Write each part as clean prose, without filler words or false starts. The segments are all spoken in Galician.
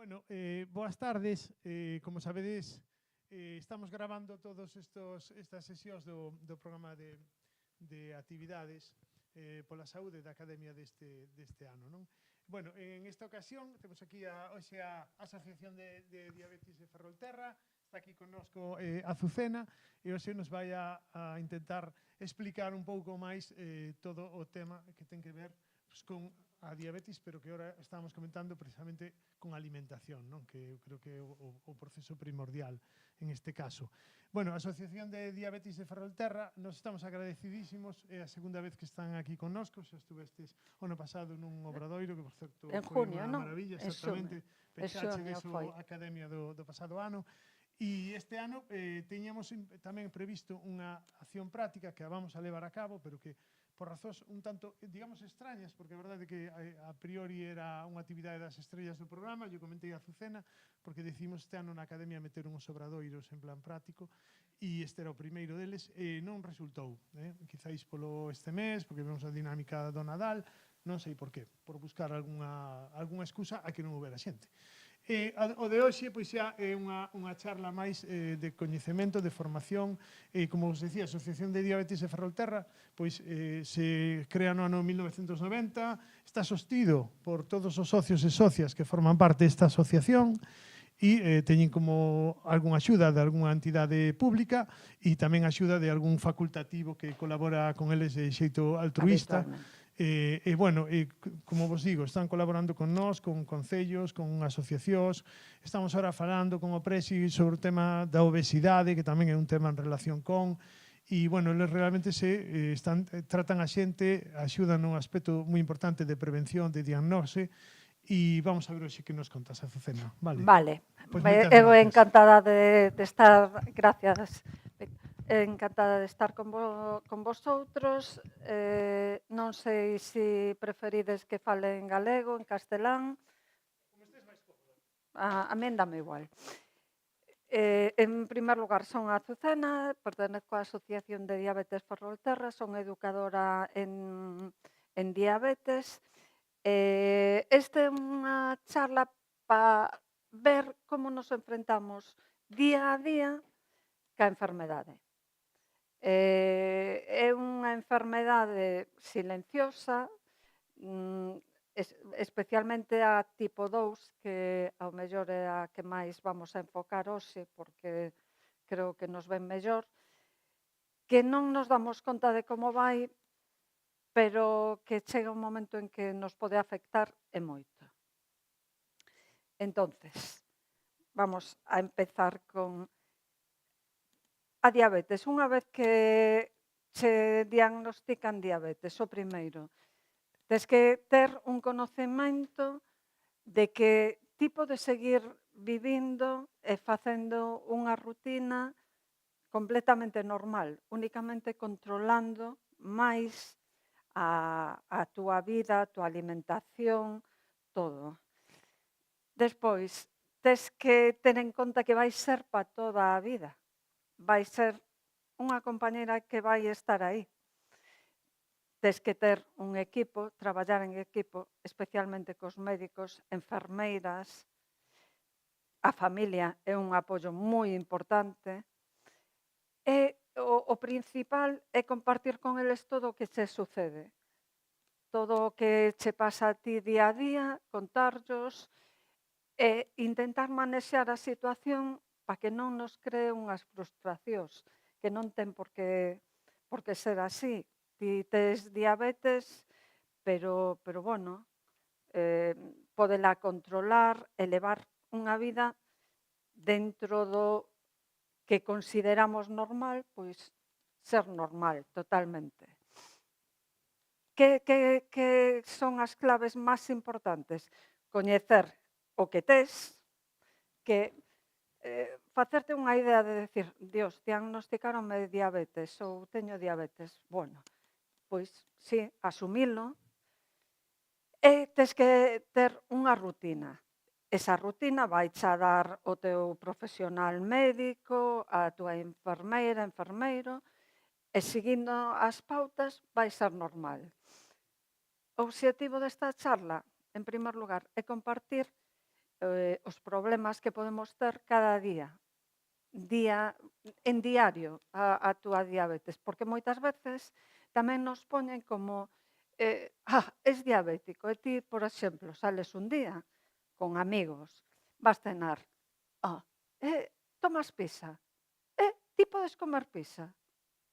Bueno, boas tardes. Como sabedes, estamos grabando todas estas sesións do programa de actividades pola saúde da Academia deste ano, non? Bueno, en esta ocasión temos aquí hoxe a Asociación de Diabetes de Ferrolterra. Está aquí connosco Azucena e hoxe nos vai a intentar explicar un pouco máis todo o tema que ten que ver pues, con a diabetes, pero que ahora estamos comentando precisamente con alimentación, non? Que eu creo que é o proceso primordial en este caso. Bueno, a Asociación de Diabetes de Ferrolterra, nos estamos agradecidísimos, é a segunda vez que están aquí connosco, xa estuvestes ano pasado nun obradoiro, que por certo En foi junio, unha non? maravilla, En xunio. exactamente, En pecháche xunio deso foi. a Academia do pasado ano. E este ano teñamos tamén previsto unha acción práctica que a vamos a levar a cabo, pero que por razóns un tanto, digamos, extrañas, porque a verdade é que a priori era unha actividade das estrellas do programa, eu comentei a Azucena, porque decimos este ano na Academia meter uns obradoiros en plan práctico, e este era o primeiro deles, e non resultou. Quizáis polo este mes, porque vemos a dinámica do Nadal, non sei por qué, por buscar algunha excusa a que non houbera xente. O de hoxe pois xa é unha charla máis de coñecemento, de formación, como vos decía, a Asociación de Diabetes de Ferrolterra pois se crea no ano 1990, está sostido por todos os socios e socias que forman parte desta asociación e teñen como algunha axuda de algunha entidade pública e tamén axuda de algún facultativo que colabora con eles de xeito altruista. Habitualmente. Bueno, como vos digo, están colaborando con nós, con concellos, con asociacións. Estamos ahora falando con o Presi sobre o tema da obesidade, que tamén é un tema en relación con. E, bueno, eles realmente tratan a xente, axudan nun aspecto moi importante de prevención, de diagnose. E vamos a ver hoxe que nos contas, Azucena. Vale. Pois moitas Eu gracias. encantada de estar, gracias, encantada de estar con vosotros. Non sei se preferides que fale en galego, en castelán. Como estés máis cómodo. A min dame igual. En primer lugar, son Azucena, pertenezco á Asociación de Diabetes Ferrolterra, son educadora en diabetes. Esta é unha charla para ver como nos enfrentamos día a día ca enfermedade. É unha enfermedade silenciosa, especialmente a tipo 2, que ao mellor é a que máis vamos a enfocar hoxe, porque creo que nos ven mellor, que non nos damos conta de como vai, pero que chega un momento en que nos pode afectar e moito. Entonces, vamos a empezar con a diabetes. Unha vez que che diagnostican diabetes, o primeiro, tes que ter un conocemento de que ti podes seguir vivindo e facendo unha rutina completamente normal, únicamente controlando máis a túa vida, a túa alimentación, todo. Despois, tes que ter en conta que vai ser para toda a vida. Vai ser unha compañera que vai estar aí. Tes que ter un equipo, traballar en equipo, especialmente cos médicos, enfermeiras. A familia é un apoio moi importante. E o principal é compartir con eles todo o que che sucede. Todo o que che pasa a ti día a día, contarllos e intentar manexar a situación para que non nos cree unhas frustracións, que non ten por que ser así. Ti tes diabetes, pero bueno, podela controlar e levar unha vida dentro do que consideramos normal, pois ser normal totalmente. Que son as claves máis importantes? Coñecer o que tes, que facerte unha idea de decir, Dios, diagnosticaronme diabetes ou teño diabetes. Bueno, pois sí, asumilo. E tes que ter unha rutina. Esa rutina vai xa dar o teu profesional médico, a túa enfermeira, enfermeiro, e seguindo as pautas vai ser normal. O obxectivo desta charla, en primer lugar, é compartir os problemas que podemos ter cada día en diario a túa diabetes, porque moitas veces tamén nos poñen como es diabético, e ti, por exemplo, sales un día con amigos, vas cenar, ah, tomas pizza, ti podes comer pizza?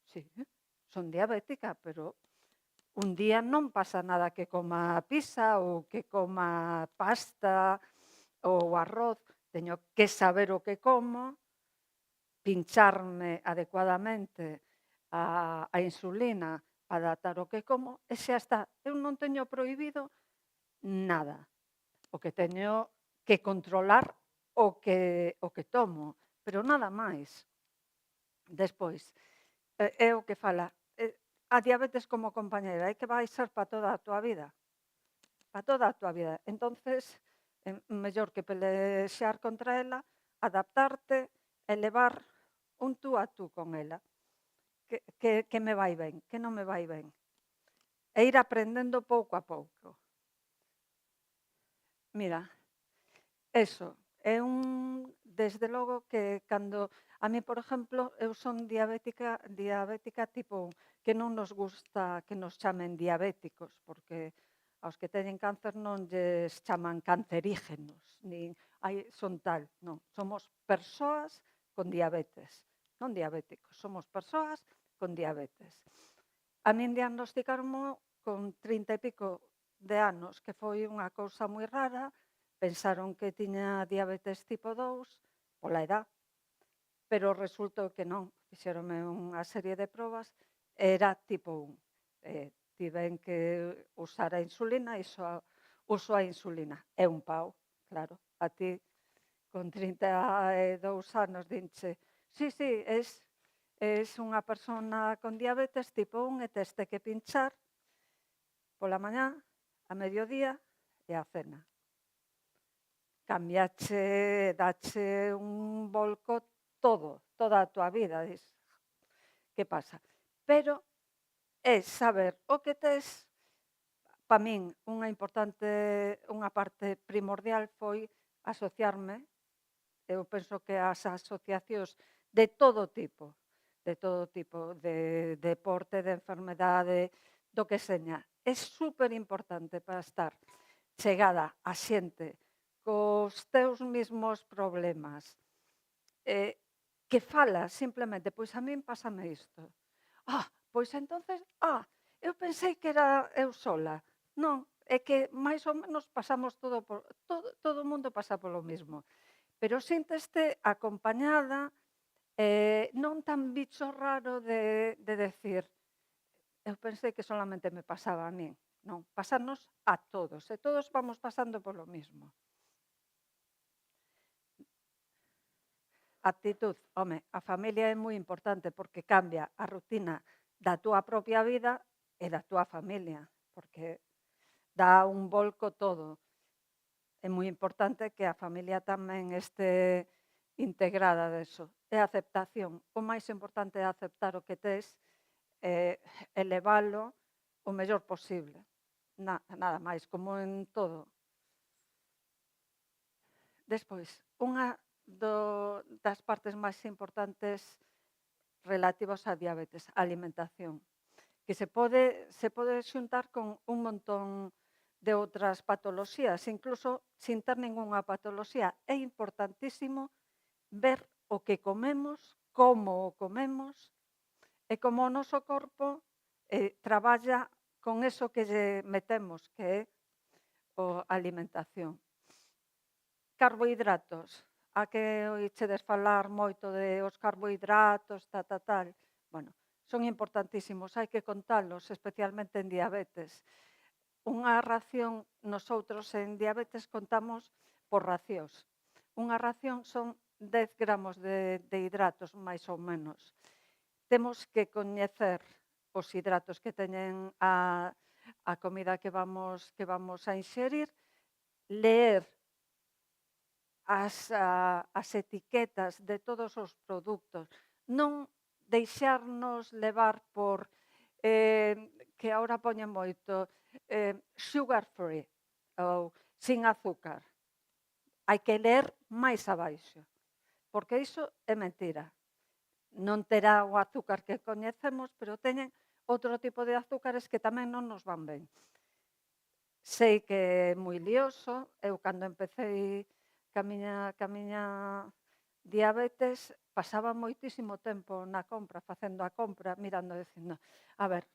Sí, son diabética, pero un día non pasa nada que coma pizza ou que coma pasta ou arroz, teño que saber o que como, pincharme adecuadamente a insulina, adaptar o que como, e xa está. Eu non teño prohibido nada. O que teño que controlar o que tomo, pero nada máis. Despois, é o que fala, a diabetes como compañeira, é que vai ser para toda a túa vida. Para toda a túa vida. Entonces, mellor que pelexar contra ela, adaptarte e levar un tú a tú con ela. Que me vai ben, que non me vai ben. E ir aprendendo pouco a pouco. Mira, eso, desde logo que cando, a mí, por exemplo, eu son diabética tipo 1, que non nos gusta que nos chamen diabéticos, porque aos que teñen cáncer non lles chaman cancerígenos, nin son tal, non, somos persoas con diabetes, non diabéticos, somos persoas con diabetes. A min diagnosticaronmo con 30 e pico de anos, que foi unha cousa moi rara. Pensaron que tiña diabetes tipo 2 pola edad, pero resultou que non. Fixéronme unha serie de probas e era tipo 1. Tiven que usar a insulina e só uso a insulina. É un pau, claro. A ti, con 32 anos, dinche, sí, es unha persona con diabetes tipo 1 e teste que pinchar pola mañá, a mediodía e a cena. Cambiache, dache un volco toda a túa vida. Que pasa? Pero é saber o que tes. Pa min, unha parte primordial foi asociarme. Eu penso que as asociacións de todo tipo, de deporte, de enfermedade, do que seña, é super importante para estar chegada a xente cos teus mismos problemas, que fala simplemente, pois a min pásame isto. Pois entonces, eu pensei que era eu sola. Non, é que máis ou menos pasamos todo o mundo pasa polo mismo. Pero sínteste acompañada, non tan bicho raro de decir, eu pensei que solamente me pasaba a min. Non, pasarnos a todos, e todos vamos pasando polo mismo. Actitud, a familia é moi importante porque cambia a rutina da túa propia vida e da túa familia, porque dá un volco todo. É moi importante que a familia tamén este integrada deso. E a aceptación. O máis importante é aceptar o que tes e elevalo o mellor posible. Nada máis, como en todo. Despois, unha das partes máis importantes relativas á diabetes, a alimentación, que se pode xuntar con un montón de outras patoloxías, incluso sin ter ningunha patoloxía. É importantísimo ver o que comemos, como o comemos e como o noso corpo traballa con eso que lle metemos, que é a alimentación. Carbohidratos. A que oichedes falar moito de os carbohidratos, tal. Bueno, son importantísimos, hai que contalos, especialmente en diabetes. Unha ración, nosotros en diabetes contamos por racións. Unha ración son 10 gramos de hidratos, máis ou menos. Temos que coñecer os hidratos que teñen a comida que vamos a inxerir, leer as etiquetas de todos os produtos, non deixarnos levar por que agora poñen moito sugar free ou sin azúcar. hai que ler máis abaixo, porque iso é mentira. Non terá o azúcar que coñecemos, pero teñen outro tipo de azúcares que tamén non nos van ben. Sei que é moi lioso. Eu, cando empecé ca miña diabetes, pasaba moitísimo tempo na compra, facendo a compra, mirando, dicindo, a ver,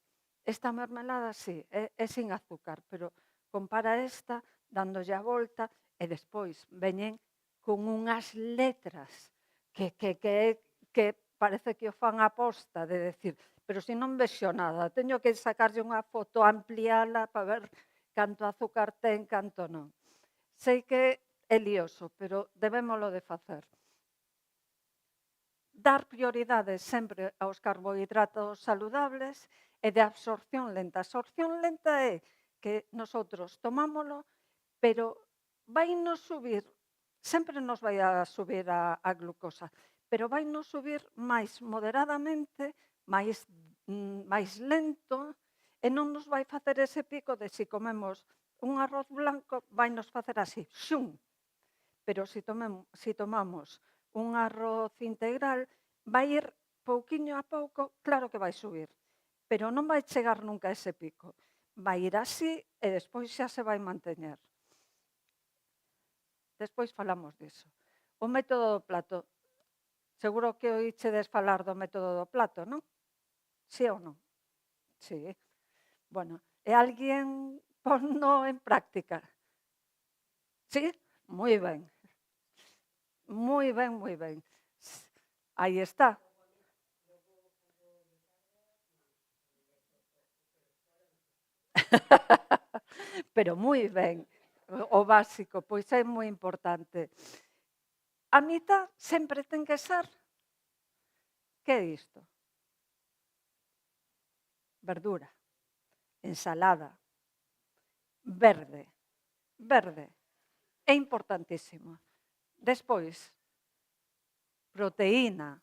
esta mermelada, sí, é sin azúcar, pero compara esta, dándolle a volta, e despois veñen con unhas letras que parece que o fan a posta, de decir, pero se non vexo nada, teño que sacarlle unha foto, ampliala para ver canto azúcar ten, canto non. Sei que é lioso, pero debémolo de facer. Dar prioridade sempre aos carbohidratos saludables e de absorción lenta. A absorción lenta é que nosotros tomámolo, pero vai nos subir, sempre nos vai a subir a glucosa, pero vai nos subir máis moderadamente, máis lento, e non nos vai facer ese pico de se comemos un arroz blanco, vai nos facer así, xum. Pero se tomamos un arroz integral, vai ir pouquiño a pouco, claro que vai subir, pero non vai chegar nunca a ese pico. Vai ir así e despois xa se vai manteñer. Despois falamos diso. O método do plato. Seguro que oíchedes falar do método do plato, non? Sí ou non? Sí. Bueno, e alguén ponno en práctica? Sí? Moi ben. Moi ben, moi ben. Aí está. Pero moi ben. O básico, pois é moi importante. A mitad sempre ten que ser. Que é isto? Verdura, ensalada, verde. É importantísimo. Despois, proteína,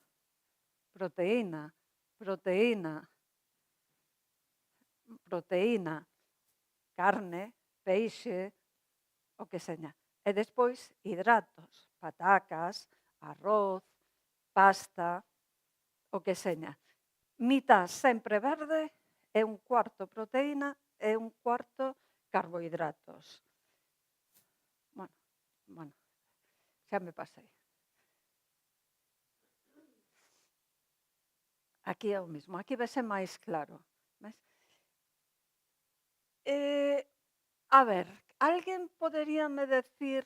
carne, peixe, o que seña. E despois, hidratos, patacas, arroz, pasta, o que seña. Mitad sempre verde e un cuarto proteína e un cuarto carbohidratos. Bueno, xa me pasei. Aquí é o mismo, aquí vese máis claro. A ver, alguén poderíame decir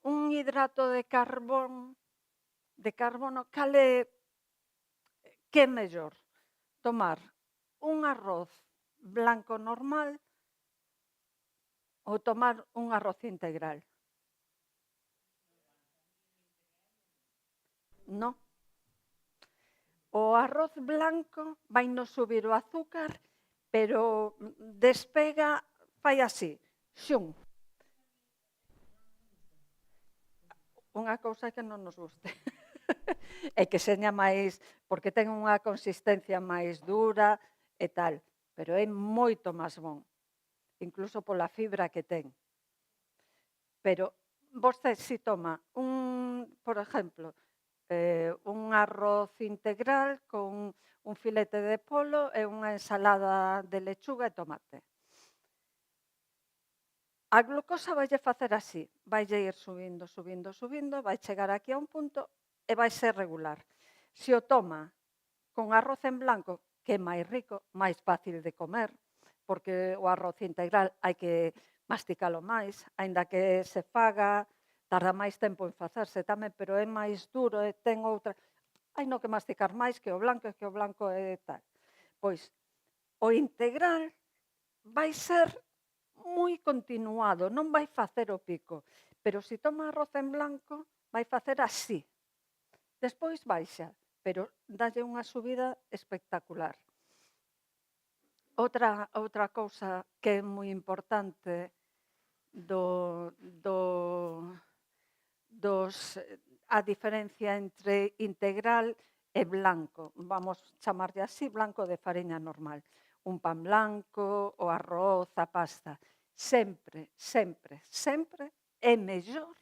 un hidrato de carbono, cal é que é mellor? Tomar un arroz blanco normal ou tomar un arroz integral? Non. O arroz blanco vai nos subir o azúcar, pero despega, fai así, xum. Unha cousa que non nos guste. É que seña máis, porque ten unha consistencia máis dura e tal, pero é moito máis bon, incluso pola fibra que ten. Pero vostede si toma por exemplo, un arroz integral con un filete de polo e unha ensalada de lechuga e tomate. A glucosa vaille facer así, vaille ir subindo, vai chegar aquí a un punto e vai ser regular. Se o toma con arroz en blanco, que é máis rico, máis fácil de comer, porque o arroz integral hai que masticalo máis, aínda que se faga, tarda máis tempo en facerse tamén, pero é máis duro e ten outra... Hai no que masticar máis que o blanco é tal. Pois, o integral vai ser moi continuado, non vai facer o pico, pero se toma arroz en blanco, vai facer así. Despois baixa, pero dalle unha subida espectacular. Outra cousa que é moi importante a diferencia entre integral e blanco, vamos chamarlle así, blanco de fariña normal. Un pan blanco, o arroz, a pasta. Sempre é mellor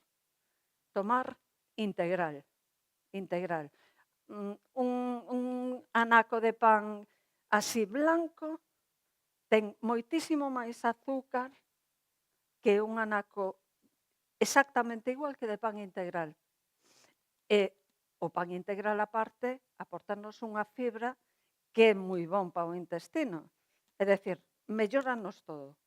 tomar integral. Integral. Un anaco de pan así blanco ten moitísimo máis azúcar que un anaco exactamente igual que de pan integral. E o pan integral aparte aportanos unha fibra que é moi bon para o intestino. É dicir, melloranos todo.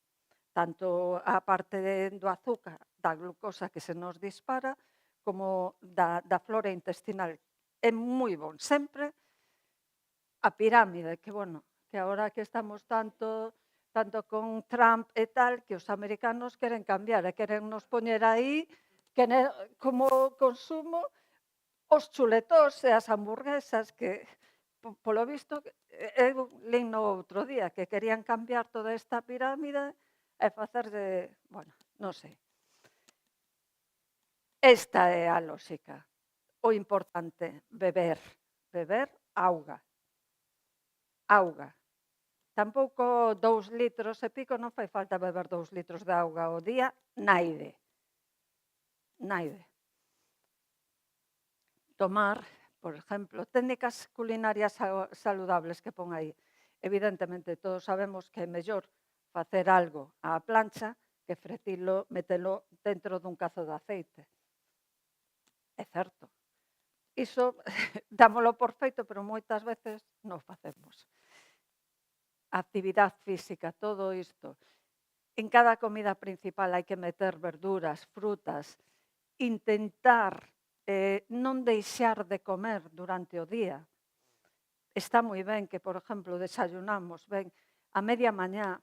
Tanto a parte do azúcar, da glucosa que se nos dispara, como da flora intestinal. É moi bon. Sempre a pirámide, que bueno, que agora que estamos tanto con Trump e tal, que os americanos queren cambiar e queren nos poñer aí que como consumo os chuletós e as hamburguesas que, polo visto, eu lín no outro día que querían cambiar toda esta pirámide e facerlle, bueno, non sei. Esta é a lógica. O importante, beber auga. Auga. Tampouco 2 litros e pico, non fai falta beber 2 litros de auga ao día, naide. Naide. Tomar, por exemplo, técnicas culinarias saludables que pon aí. Evidentemente, todos sabemos que é mellor facer algo á plancha que fretilo, metelo dentro dun cazo de aceite. É certo. Iso dámolo por feito, pero moitas veces non facemos. Actividade física, todo isto. En cada comida principal hai que meter verduras, frutas, intentar non deixar de comer durante o día. Está moi ben que, por exemplo, desayunamos, ben, a media mañá,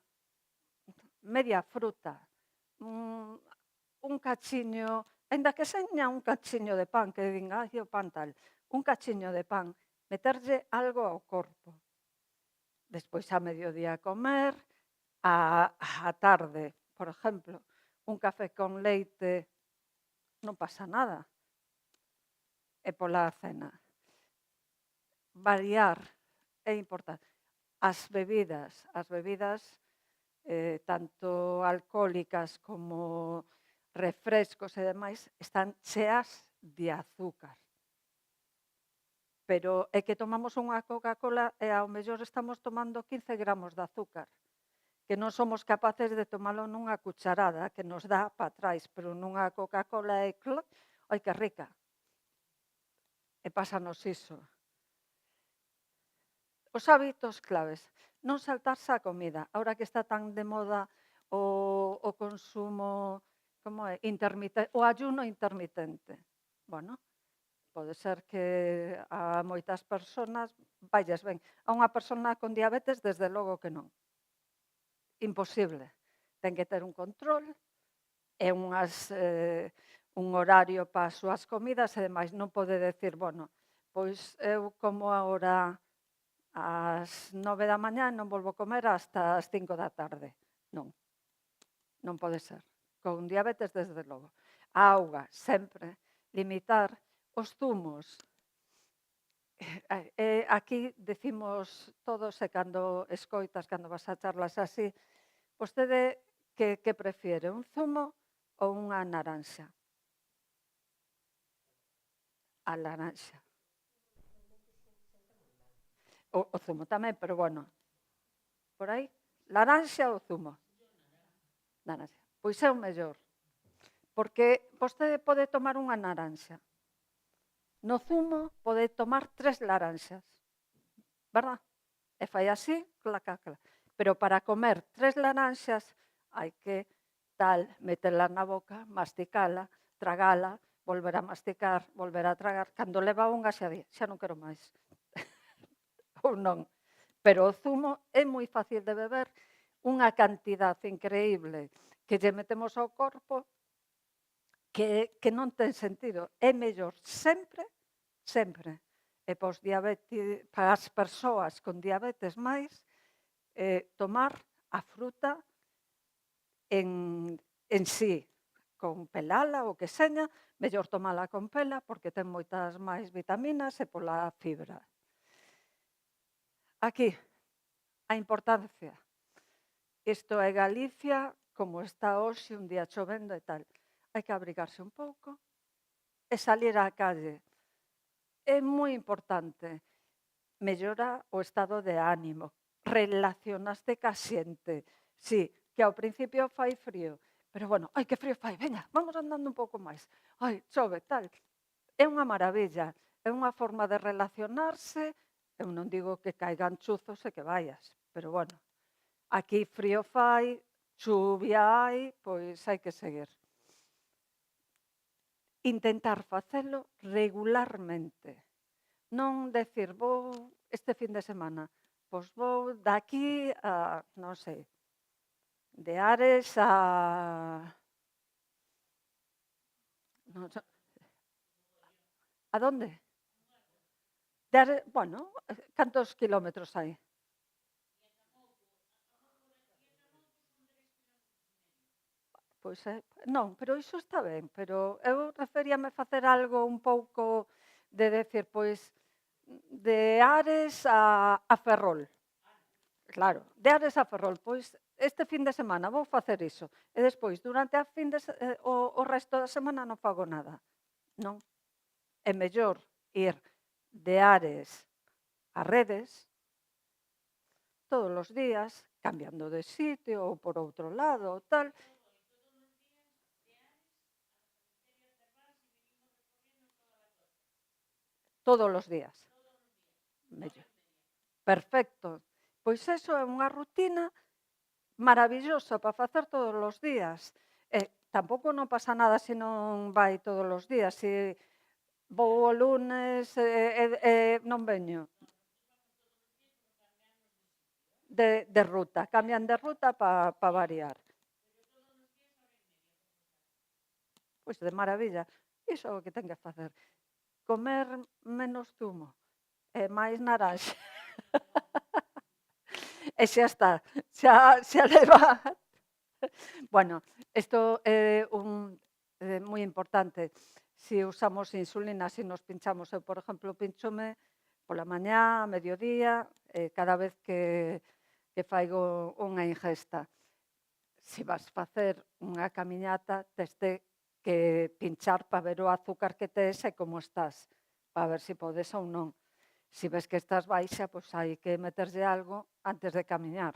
media fruta, un cachiño, ainda que seña un cachiño de pan, que din, ai, o pan tal, un cachiño de pan, meterlle algo ao corpo. Despois a mediodía comer, a tarde, por exemplo, un café con leite, non pasa nada. E pola cena. Variar é importante. As bebidas tanto alcohólicas como refrescos e demais, están cheas de azúcar. Pero é que tomamos unha Coca-Cola e ao mellor estamos tomando 15 gramos de azúcar, que non somos capaces de tomalo nunha cucharada, que nos dá para atrás, pero nunha Coca-Cola é ai, que rica. E pásanos iso. Os hábitos claves. Non saltarse a comida. Ahora que está tan de moda o consumo, como é? O ayuno intermitente. Bueno, pode ser que a moitas persoas valles ben. A unha persona con diabetes, desde logo que non. Imposible. Ten que ter un control e un horario para as súas comidas e demais. Non pode decir, bueno, pois eu como agora ás 9 da mañá non volvo comer hasta as 5 da tarde. Non, non pode ser. Con diabetes, desde logo. A auga, sempre. Limitar os zumos. Aquí decimos todos, e cando escoitas, cando vas a charlas así, vostede que prefiere, un zumo ou unha naranxa? A naranxa. O zumo tamén, pero bueno, por aí, laranxa ou zumo? Naranxa. Pois é o mellor, porque vostede pode tomar unha naranxa. No zumo pode tomar 3 laranxas, verdad? E fai así, clac. Pero para comer 3 laranxas hai que metela na boca, masticala, tragala, volver a masticar, volver a tragar. Cando leva unha xa di, xa non quero máis. Ou non. Pero o zumo é moi fácil de beber, unha cantidade increíble que lle metemos ao corpo que non ten sentido. É mellor sempre, e para as persoas con diabetes máis, tomar a fruta en sí, con pelala ou que seña, mellor tomala con pela porque ten moitas máis vitaminas e pola fibra. Aquí, a importancia. Isto é Galicia, como está hoxe, un día chovendo e tal. hai que abrigarse un pouco e salir á calle. É moi importante. Mellora o estado de ánimo, relacionaste ca xente. Sí, que ao principio fai frío, pero bueno, ai, que frío fai, veña, vamos andando un pouco máis. Ai, chove, tal. É unha maravilla, é unha forma de relacionarse. Eu non digo que caigan chuzos e que vaias, pero bueno, aquí frío fai, chuvia hai, pois hai que seguir. Intentar facelo regularmente. Non decir, vou este fin de semana, pois vou daqui a, non sei, de Ares a... Non sei, a donde? De Ares, bueno, cantos kilómetros hai? Pois non, pero iso está ben, pero eu referíame a facer algo un pouco de decir, pois, de Ares a Ferrol. Claro, de Ares a Ferrol, pois este fin de semana vou facer iso. E despois, durante a o resto da semana non fago nada. Non. É mellor ir de Ares a Redes todos os días, cambiando de sitio ou por outro lado ou tal. Todos os días. Mellor. Perfecto. Pois iso é unha rutina maravillosa para facer todos os días. E tampouco non pasa nada se non vai todos os días. Se vou o lunes e non veño. De ruta, cambian de ruta para variar. Pois de maravilla. Iso é o que ten que facer. Comer menos zumo e máis naranxa. E xa está, xa leva. Bueno, isto é moi importante. Se usamos insulina, se nos pinchamos, eu, por exemplo, pinchome pola mañá, a mediodía, cada vez que faigo unha ingesta. Se vas facer unha camiñata, teste que pinchar para ver o azúcar que tes e como estás, para ver se podes ou non. Se ves que estás baixa, pois hai que meterlle algo antes de camiñar.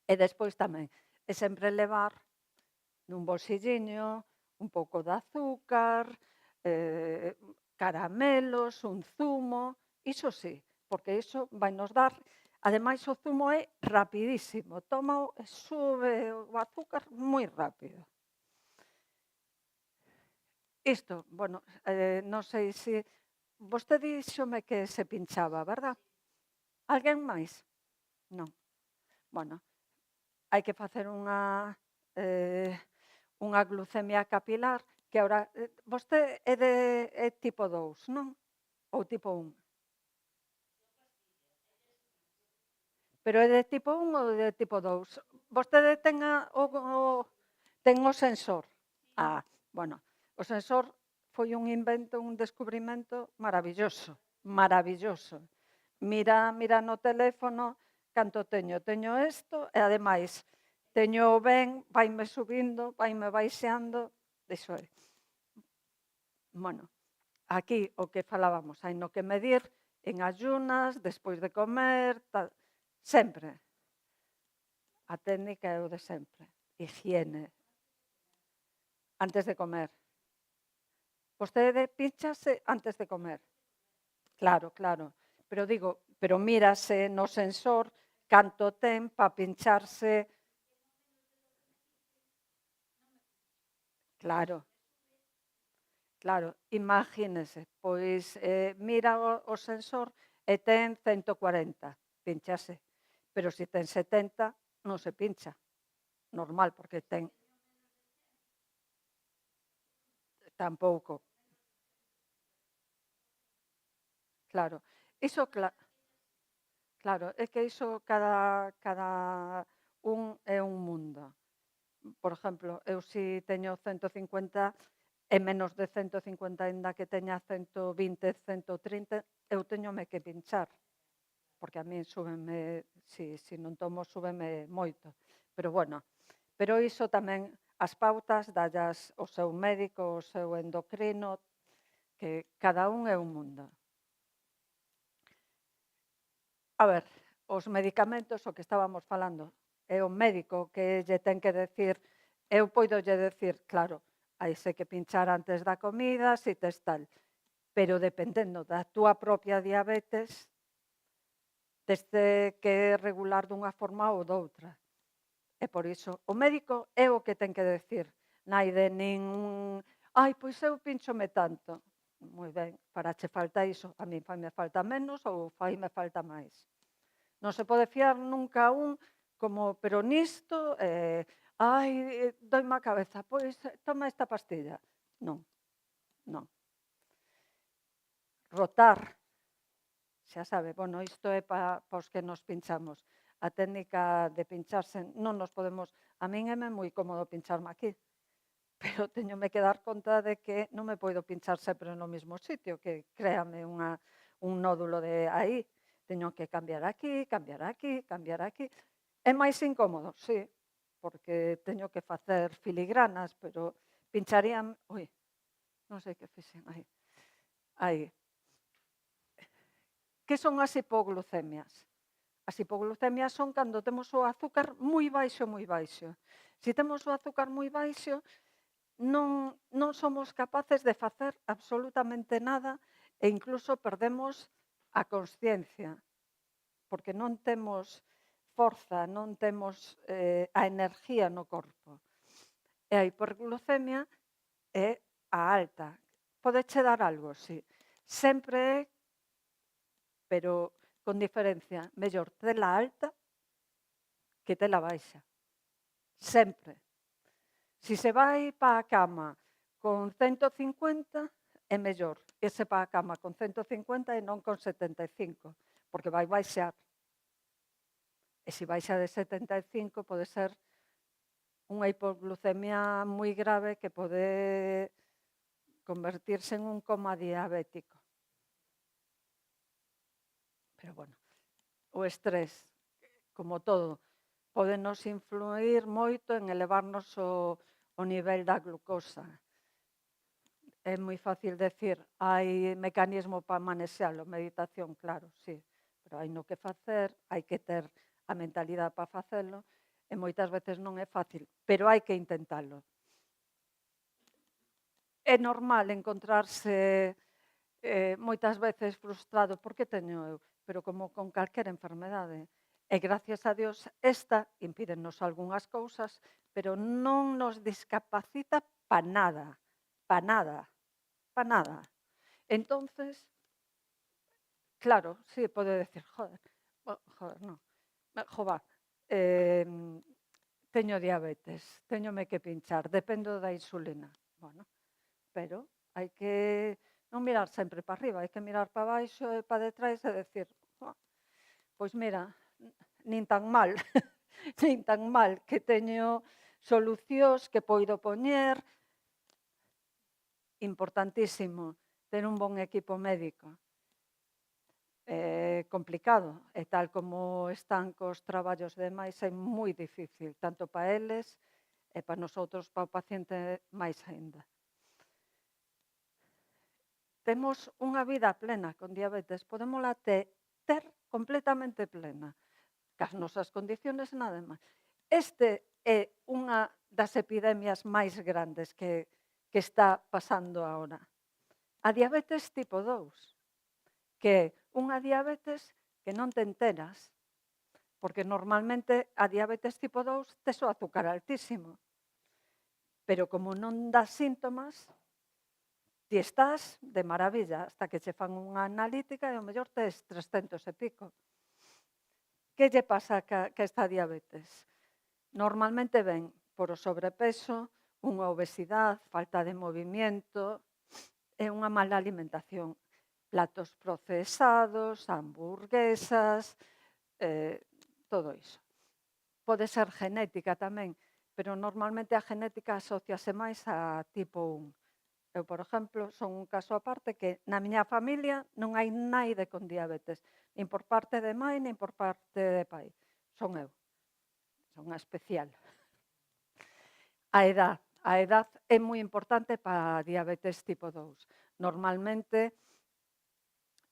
E despois tamén, é sempre levar nun bolsilliño un pouco de azúcar, caramelos, un zumo, iso sí, porque iso vai nos dar. Ademais, o zumo é rapidísimo, tómao e sube o azúcar moi rápido. Isto, bueno, non sei se... Vostede díxome que se pinchaba, verdad? Alguén máis? Non. Bueno, hai que facer unha glucemia capilar, que ahora... Vostede é tipo 2, non? Ou tipo 1? Pero é de tipo 1 ou de tipo 2? Vostede ten ten o sensor? Ah, bueno, o sensor foi un invento, un descubrimento maravilloso, maravilloso. Mira no teléfono canto teño. Teño isto e, ademais, teño ben, vaime subindo, vaime baixeando, iso é. Bueno, aquí o que falábamos, hai no que medir en ayunas, despois de comer, tal. Sempre. A técnica é o de sempre. Higiene. Antes de comer. Vostede pínchase antes de comer. Claro, claro. Pero digo, pero mírase no sensor canto ten para pincharse. Claro. Claro, imagínese, pois mira o sensor e ten 140, pínchase. Pero se ten 70, non se pincha. Normal, porque ten... Tampouco. Claro. Iso, claro, é que iso cada un é un mundo. Por exemplo, eu si teño 150 e menos de 150, aínda que teña 120, 130, eu teñome que pinchar. Porque a min súbeme, se non tomo, súbeme moito. Pero bueno, pero iso tamén as pautas dallas o seu médico, o seu endocrino, que cada un é un mundo. A ver, os medicamentos, o que estábamos falando, é o médico que lle ten que decir, eu poido lle decir, claro, haise que pinchar antes da comida, si tes tal, pero dependendo da túa propia diabetes, teste que regular dunha forma ou doutra. E por iso, o médico é o que ten que decir, naide nin ai, pois eu pínchome tanto. Moi ben, para che falta iso, a mí faime falta menos ou faime falta máis. Non se pode fiar nunca a un como, pero nisto, ai, doime a cabeza, pois toma esta pastilla. Non, non. Rotar, xa sabe, bueno, isto é para os que nos pinchamos. A técnica de pincharse non nos podemos, a min é moi cómodo pincharme aquí, pero teñome que dar conta de que non me podo pinchar sempre no mesmo sitio, que créame un nódulo de aí. Teño que cambiar aquí, cambiar aquí, cambiar aquí. É máis incómodo, sí, porque teño que facer filigranas, pero pincharían... Ui, non sei que fixen aí. Aí. Que son as hipoglucemias? As hipoglucemias son cando temos o azúcar moi baixo, moi baixo. Se temos o azúcar moi baixo, non somos capaces de facer absolutamente nada e incluso perdemos a consciencia, porque non temos forza, non temos a enerxía no corpo. E a hiperglucemia é a alta. Podeche dar algo, sí. Sempre é, pero con diferencia, mellor tela alta que tela baixa. Sempre. Se se vai para a cama con 150, é mellor irse para a cama con 150 e non con 75, porque vai baixar. E se baixa de 75 pode ser unha hipoglucemia moi grave que pode convertirse en un coma diabético. Pero bueno, o estrés, como todo, pode nos influir moito en elevarnos o nivel da glucosa. É moi fácil decir, hai mecanismo para manexalo, meditación, claro, sí, pero hai no que facer, hai que ter a mentalidade para facelo, e moitas veces non é fácil, pero hai que intentalo. É normal encontrarse moitas veces frustrado, porque teño eu, pero como con calquera enfermedade. E gracias a Dios esta impídenos algunhas cousas, pero non nos discapacita pa nada, pa nada, pa nada. Entonces, claro, sí, pode decir, joder, non, jova, teño diabetes, teñome que pinchar, dependo da insulina. Bueno, pero hai que non mirar sempre para arriba, hai que mirar para baixo e para detrás e decir, pois mira, nin tan mal, nin tan mal, que teño solucións que poido poñer. Importantísimo, ter un bon equipo médico. É complicado, e tal como están cos traballos demais, é moi difícil, tanto para eles e para nosotros, para o paciente, máis aínda. Temos unha vida plena con diabetes, podémola ter completamente plena, cas nosas condiciones nada máis. Este é unha das epidemias máis grandes que está pasando agora. A diabetes tipo 2, que é unha diabetes que non te enteras, porque normalmente a diabetes tipo 2 tes o azúcar altísimo, pero como non dá síntomas, ti estás de maravilla, hasta que che fan unha analítica e ao mellor tes 300 e pico. Que lle pasa que esta diabetes? Normalmente ven por o sobrepeso, unha obesidade, falta de movimento e unha mala alimentación. Platos procesados, hamburguesas, todo iso. Pode ser genética tamén, pero normalmente a genética asociase máis a tipo 1. Eu, por exemplo, son un caso aparte que na miña familia non hai naide con diabetes, nin por parte de mãe, nin por parte de pai. Son eu. Son a especial. A edad é moi importante para a diabetes tipo 2. Normalmente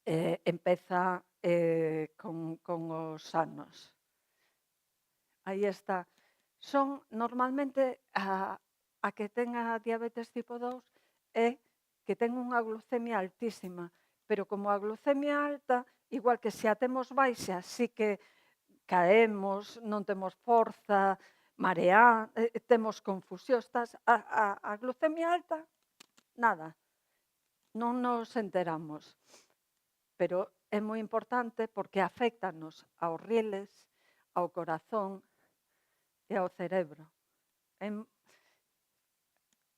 empeza con os anos. Aí está. Son normalmente a que ten a diabetes tipo 2 é que ten unha glucemia altísima, pero como a glucemia alta, igual que se a temos baixa, sí que caemos, non temos forza, temos confusión, a glucemia alta, nada, non nos enteramos. Pero é moi importante porque aféctanos aos riles, ao corazón e ao cerebro.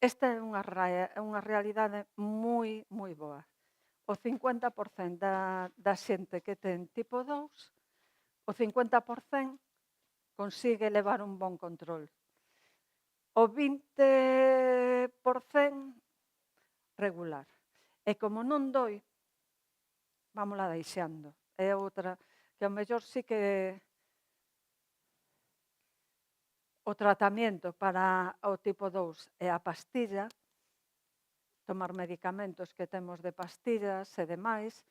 Esta é unha realidade moi, moi boa. O 50% da xente que ten tipo 2, o 50% consigue levar un bon control. O 20% regular. E como non doi, vámola deixando. É outra que ao mellor sí que o tratamento para o tipo 2 é a pastilla, tomar medicamentos que temos de pastillas e demais,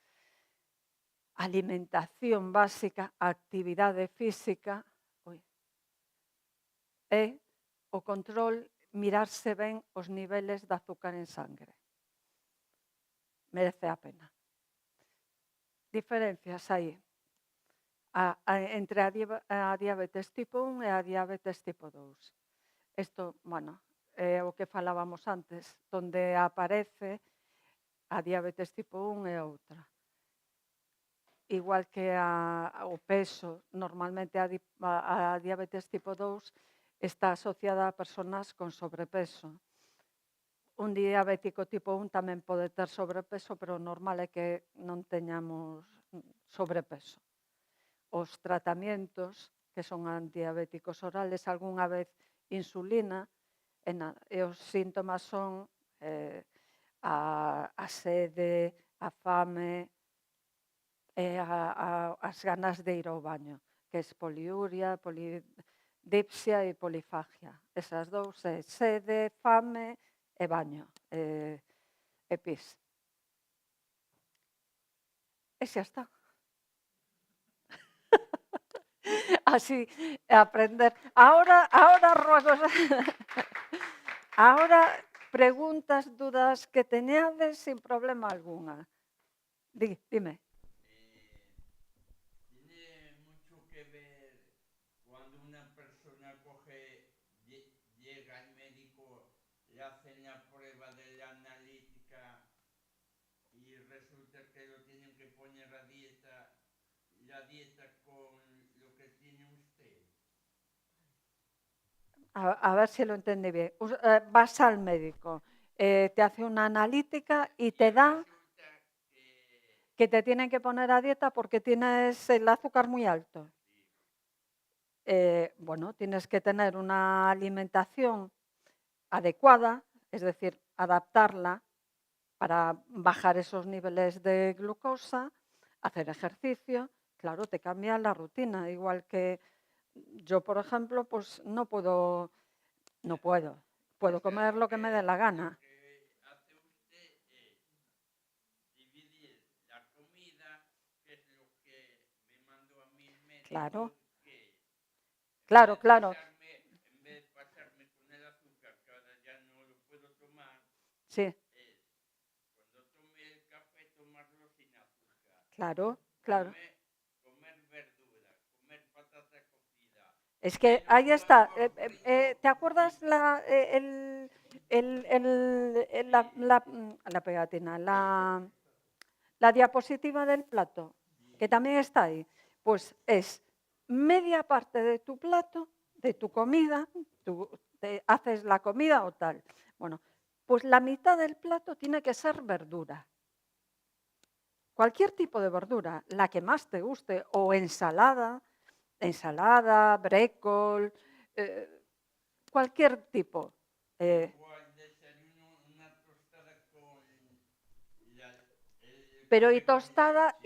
alimentación básica, actividade física, e o control, mirarse ben os niveles de azúcar en sangre. Merece a pena. Diferencias aí entre a diabetes tipo 1 e a diabetes tipo 2. Isto, bueno, é o que falábamos antes, onde aparece a diabetes tipo 1 e outra. Igual que o peso, normalmente a diabetes tipo 2 está asociada a persoas con sobrepeso. Un diabético tipo 1 tamén pode ter sobrepeso, pero o normal é que non teñamos sobrepeso. Os tratamentos, que son antidiabéticos orales, algunha vez insulina, e os síntomas son a sede, a fame, as ganas de ir ao baño, que é poliuria, polidipsia e polifagia. Esas dous é sede, fame e baño, e pis. E xa está. Así, aprender. Ahora ruegos. Ahora preguntas, dudas que teñades sin problema algunha. Dime. Tiene mucho que ver cuando una persona llega al médico, le hacen la prueba de la analítica y resulta que lo tienen que poner la dieta con lo que tiene usted. A ver si lo entendí bien. Vas al médico, te hace una analítica y te da que te tienen que poner a dieta porque tienes el azúcar muy alto. Bueno, tienes que tener una alimentación adecuada, es decir, adaptarla para bajar esos niveles de glucosa, hacer ejercicio. Claro, te cambia la rutina, igual que yo, por ejemplo, pues no puedo comer lo que me dé la gana. Lo que hace usted es dividir la comida, que es lo que me mandó a mí el médico. Claro. Que Claro. En vez de pasarme con el azúcar, que ahora ya no lo puedo tomar, Sí. es cuando tome el café, tomarlo sin azúcar. Claro. Comer verdura, comer patata cocida. Es que ahí está. ¿Te acuerdas la pegatina, la diapositiva del plato? Que también está ahí. Pues es media parte de tu plato, de tu comida, te haces la comida o tal. Bueno, pues la mitad del plato tiene que ser verdura. Cualquier tipo de verdura, la que más te guste, o ensalada, brécol, cualquier tipo. Desayuno una tostada con pero y tostada,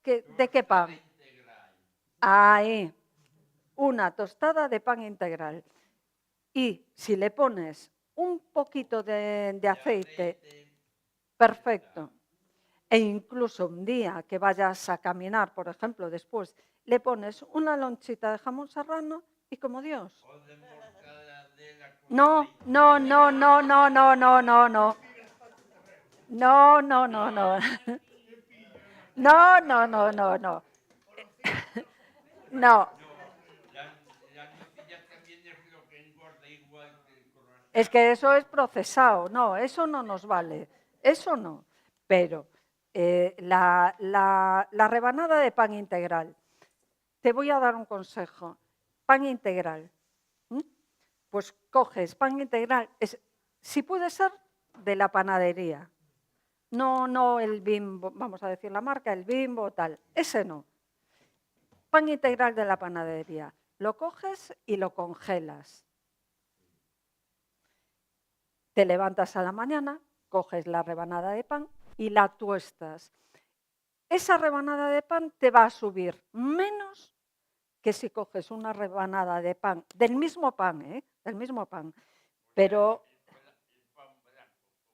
¿de qué pan? Integral. Ahí, una tostada de pan integral. Y si le pones un poquito de aceite, perfecto. E incluso un día que vayas a caminar, por ejemplo, después, le pones una lonchita de jamón serrano y como Dios. O de mortadela con No, aceite. no, no, no, no, no, no, no, no. No, no, no, no. No, no, no, no, no. No, No, la nocilla también es lo que engorda igual que el croissant. es que eso es procesado. No, eso no nos vale. Eso no. Pero la rebanada de pan integral. Te voy a dar un consejo. Pan integral. Pues coges pan integral. Si puede ser, de la panadería. No, no el Bimbo, vamos a decir la marca, el Bimbo, tal. Ese no. Pan integral de la panadería. Lo coges y lo congelas. Te levantas a la mañana, coges la rebanada de pan y la tuestas. Esa rebanada de pan te va a subir menos que si coges una rebanada de pan, del mismo pan, del mismo pan. Pero El pan blanco.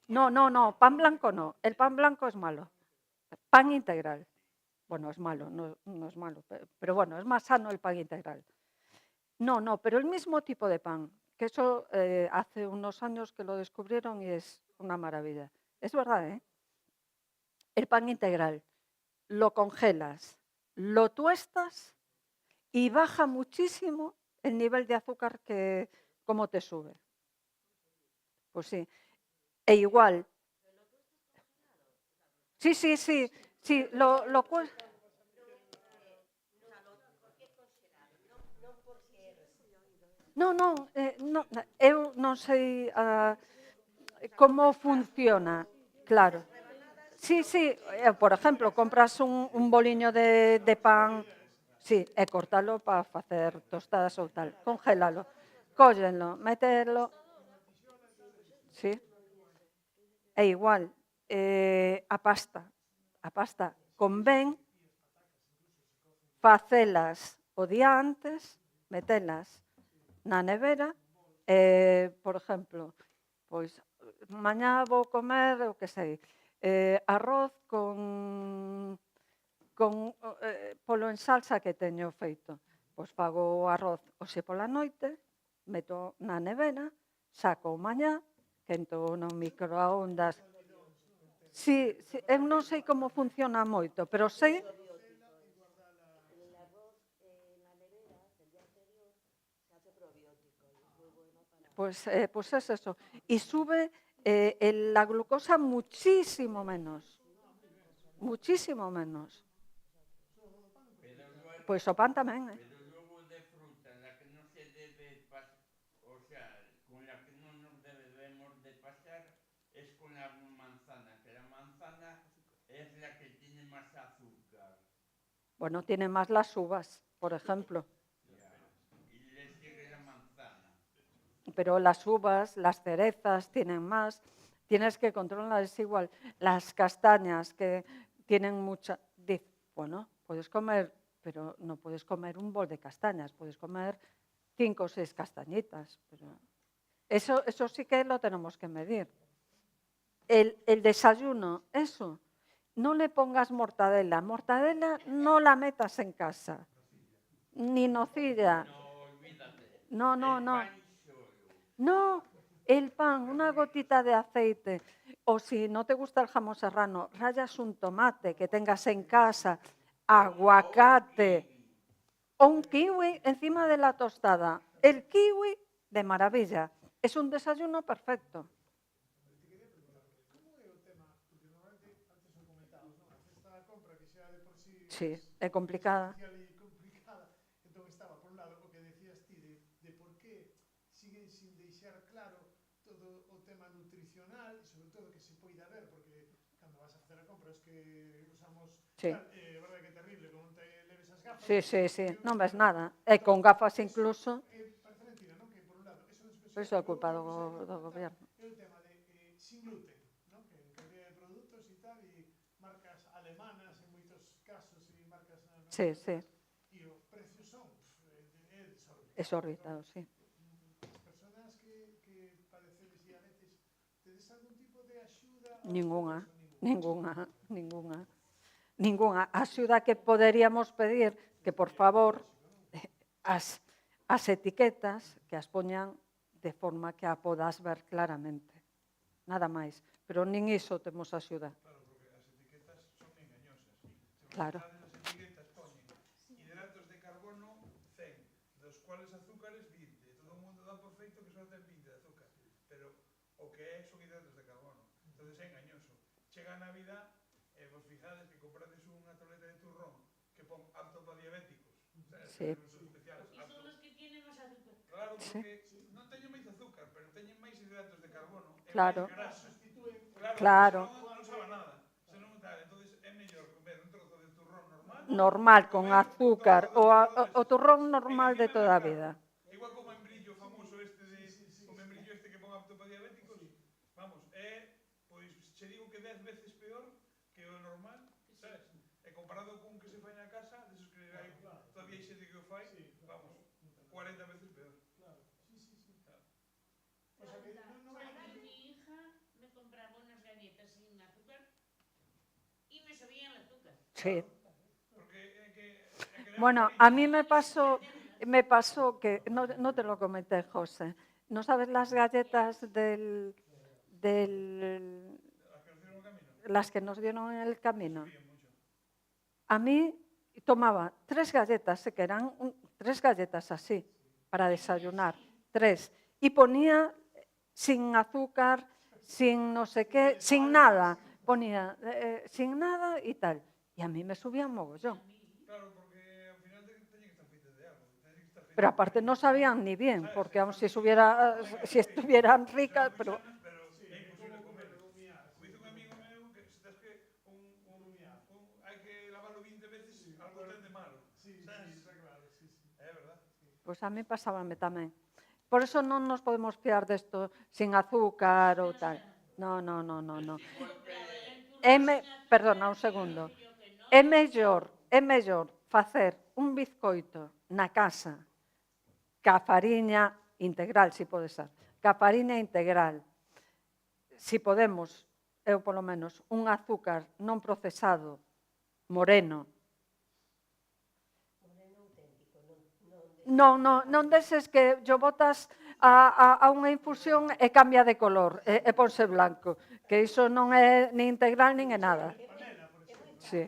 no, no, no, pan blanco no. El pan blanco es malo. Pan integral. Bueno, es malo, no es malo, pero bueno, es más sano el pan integral. No, no, pero el mismo tipo de pan, que eso hace unos años que lo descubrieron y es una maravilla. Es verdad, ¿eh? El pan integral, lo congelas, lo tuestas y baja muchísimo el nivel de azúcar que como te sube. Pues sí. E igual. Sí, sí, sí, sí, No, no, eu non sei como funciona, claro. Sí, sí, por exemplo, compras un boliño de pan, sí, e cortalo para facer tostadas ou tal, congélalo, cóllenlo, mételo, sí. É igual, a pasta convén facelas o día antes, metelas na nevera, por exemplo, pois mañá vou comer, o que sei, arroz con polo en salsa que teño feito. Pois fago o arroz hoxe pola noite, meto na nevera, saco mañá, quento no microondas. Sí, sí, eu non sei como funciona moito, pero sei. Pues es eso. Y sube la glucosa muchísimo menos. Muchísimo menos. Pues o pan tamén, Pero luego de fruta, la que no se debe pasar, o sea, con la que no nos debemos de pasar, es con la manzana, que la manzana es la que tiene más azúcar. Bueno, tiene más las uvas, por ejemplo. Y le sigue la manzana. Pero las uvas, las cerezas tienen más. Tienes que controlar, es igual. Las castañas que tienen mucha. Bueno, puedes comer, pero no puedes comer un bol de castañas, puedes comer 5 o 6 castañitas. Pero eso sí que lo tenemos que medir. El desayuno, eso. No le pongas mortadela. Mortadela no la metas en casa. Ni nocilla. No, olvídate. No, no, El no. pan solo. No, el pan, una gotita de aceite. O si no te gusta el jamón serrano, rayas un tomate que tengas en casa, aguacate o un kiwi encima de la tostada. El kiwi, de maravilla. Es un desayuno perfecto. Te quería preguntar, como é o tema, porque normalmente antes o comentábamos, non? A cesta da compra que xa de por sí Sí, é é complicada. especial e complicada. Entón estaba, por un lado, o que decías ti de por qué siguen sin deixar claro todo o tema nutricional e sobre todo que se poida ver, porque cando vas a facer a compra os que usamos Sí. tal, verdade que é terrible, como te leves as gafas. Sí, sí, sí, non ves nada. E con gafas incluso. Parece mentira, non? Que por un lado, eso é Pois é culpa do goberno. é o tema de sin gluten, non? Que en calidad de produtos e tal, e marcas alemanas en moitos casos e marcas Sí, sí, e os precios son desorbitados. exorbitado, sí. As persoas Tedes algún tipo de axuda? Ningunha. A axuda que poderíamos pedir que, por favor, as etiquetas que as poñan de forma que a podas ver claramente. Nada máis. Pero nin iso temos axuda. Claro, porque as etiquetas son engañosas. Se Claro. as etiquetas poñen hidratos de carbono 100, dos cuales azúcares 20. Todo o mundo dá por feito que só ten 20 de azúcar. Pero o que son hidratos de carbono. Entonces é engañoso. Chega a Navidad e vos fijades que comprades unha tableta de turrón que pon apto para diabéticos. Sí. Porque son los que tienen más azúcar. Claro, Sí. porque non teñen máis azúcar, pero teñen máis hidratos de carbono e Claro. máis grasa. Claro. Senón non sabe nada. Senón tal, entonces é mellor comer un trozo de turrón normal. Normal, con azúcar, o turrón normal de toda a vida. Igual como o membrillo famoso o membrillo que pon apto para diabéticos, vamos, pois che digo que 10 veces peor que o normal, sabes? E comparado con que se fai na casa, desos que hai, todavía hai xente que o fai, vamos, 40 veces peor. Claro, O sea que Mi hija me compraba unas galletas sin azúcar y me subían el azúcar. Sí. Porque Bueno, a mí me pasó que, no te lo comenté, José, ¿no sabes las galletas las que nos dieron en el camino? A mí tomaba 3 galletas, sé que eran 3 galletas así, para desayunar, 3, y ponía sin azúcar, sin no sé qué, sin nada, ponía sin nada y tal. Y a mí me subía mogollón. Claro, porque ao final teñen que estar feitas de algo. Pero aparte no sabían ni bien, porque aun si estuvieran ricas, pero... É imposible comer. Como dice un amigo meu, que se tens que hai que lavalo 20 veces, algo ten de malo. Sabes? É verdad. Pois a mí pasábame tamén. Por eso non nos podemos fiar desto sin azúcar ou tal. No. Perdona, un segundo. É mellor facer un bizcoito na casa ca fariña integral, si pode ser, ca fariña integral, si podemos, eu polo menos, un azúcar non procesado, moreno. Non deses que yo botas a unha infusión e cambia de color, e ponse blanco, que iso non é nin integral nin é nada. Sí.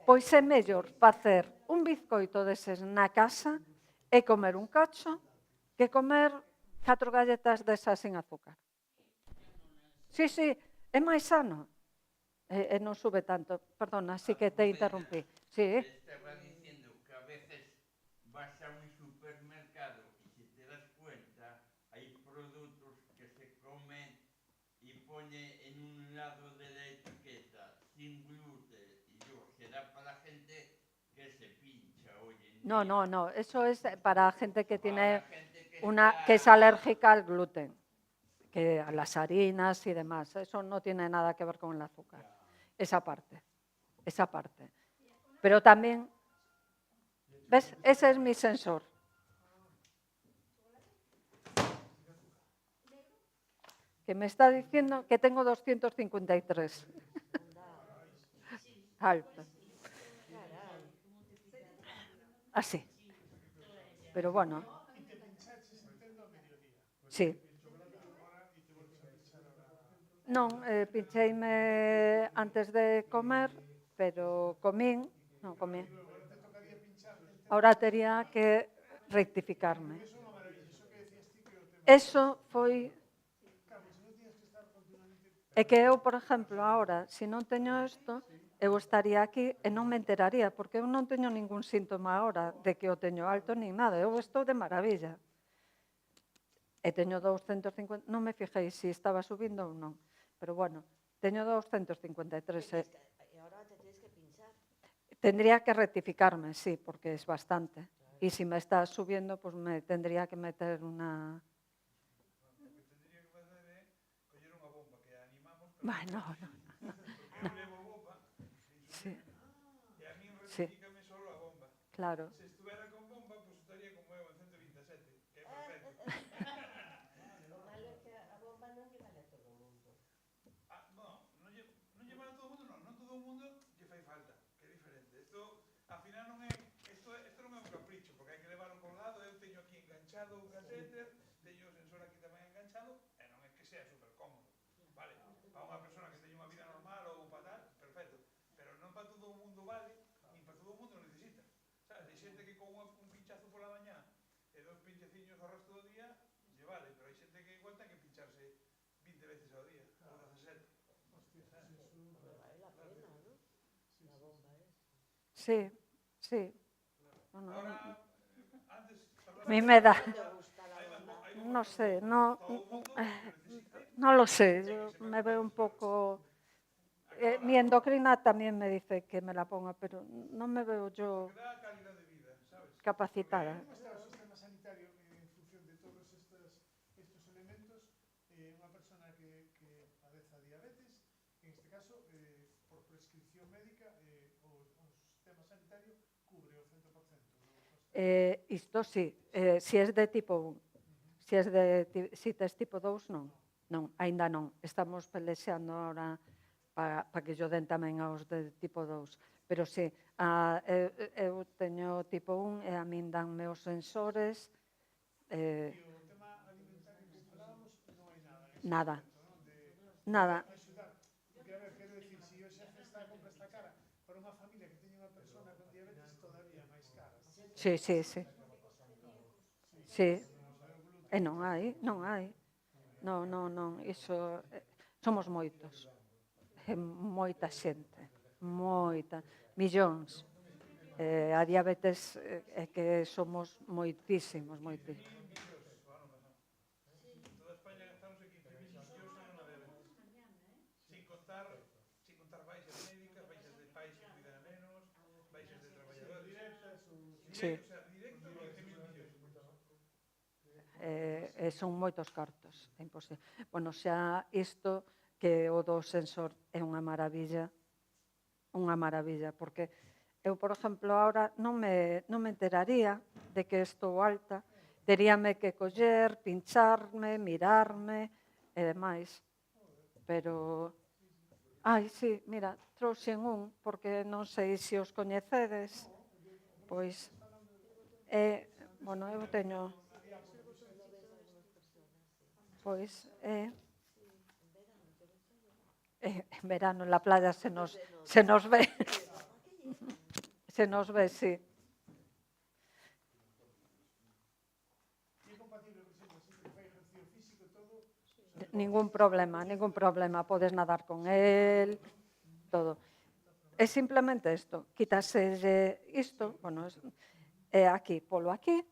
Pois é mellor facer un bizcoito deses na casa e comer un cacho que comer 4 galletas desas sin azúcar. Sí, é máis sano. E non sube tanto. Perdona, sí que te interrumpí. Sí. Estaba diciendo que a veces vas a un supermercado y si te das cuenta hay productos que se comen y pone en un lado de la etiqueta sin gluten y yo, será para gente que se pincha hoy en día. No, eso es para gente que tiene Gente que es alérgica al gluten, que a las harinas y demás. Eso no tiene nada que ver con el azúcar. Esa parte. Pero también, ¿ves? Ese es mi sensor. Que me está diciendo que tengo 253. Alto. Así. Pero bueno. Sí. Non, pincheime antes de comer, pero comín. Ahora tería que rectificarme. Eso foi... É que eu, por exemplo, ahora, se non teño isto, eu estaría aquí e non me enteraría, porque eu non teño ningún síntoma ahora de que o teño alto nin nada. Eu estou de maravilla. E teño 250... Non me fijei se estaba subindo ou non. Pero bueno, teño 253. E ahora te tienes que pinchar. Tendría que rectificarme, sí, porque es bastante. Y si me está subiendo, pues me tendría que meter una... Bueno, no. Sí. Claro. Se estuviera con bomba, pues estaría como eu en 127, que é perfecto. O malo é que a bomba non todo o mundo lle fai falta, que é diferente. Ao final non é, isto non é un capricho, porque hai que leválo colgado. Eu teño aquí enganchado o catéter, teño o sensor aquí tamén enganchado, e non é que sea super cómodo, vale? Para unha persona que teña unha vida normal ou para tal, perfecto, pero non para todo o mundo vale, nin para todo o mundo necesita. Sabes, hai xente que con un pinchazo pola mañá e 2 pincheciños ao resto do día lle vale, pero hai xente que igual ten que pincharse 20 veces ao día, ou 17. Hostia, sí, eso, Hombre, vale la pena, ¿no? La bomba esa. Sí, sí. Bueno, Ahora, antes a mí me da, ¿No te gusta la bomba? no sé, no, todo o mundo que necesite, no lo sé, yo me veo un poco... mi endocrina también me dice que me la ponga, pero no me veo yo que dá calidad de vida, sabes? capacitada. como está o sistema sanitario en función de todos estos elementos? Unha persona que padeza diabetes, en este caso, por prescripción médica, o sistema sanitario cubre o 100% do coste. Isto sí, si es de tipo 1. Si tes tipo 2, non. Non, aínda non. Estamos pelexando ahora para que yo den tamén aos de tipo 2. Pero sí, eu teño tipo 1 e a min danme os sensores. E o tema alimentario que falábamos, non hai nada en ese Nada. aspecto, non? Nada. Axudar. Porque, a ver, quero dicir, se o xefe está a compra esta cara para unha familia que teña unha persona con diabetes todavía máis cara, non? Sí, sí, sí. Sí. E non hai, non hai. Non, non, non, iso... somos moitos. É moita xente. Moita. Millóns. A diabetes é que somos moitísimos, moitísimos. En toda España gastáronse 15.000 millóns en unha diabetes. Sin contar baixas médicas, baixas de pais que cuidan a nenos, baixas de traballadores. Directas ou... Sí. O sea, directo 15.000 millóns. Son moitos cartos, é imposible. Bueno, xa isto que o do sensor é unha maravilla, porque eu, por exemplo, ahora non me enteraría de que estou alta, teríame que coller, pincharme, mirarme e demais. Pero, sí, mira, trouxen un, porque non sei se os coñecedes, pois, bueno, eu teño... Pois, en verano en la playa se nos ve. Se nos ve, sí. E é compatible, por exemplo, se fai ejercicio físico e todo? Ningún problema. Podes nadar con él, todo. É simplemente isto. Quítase isto, bueno, aquí, polo aquí,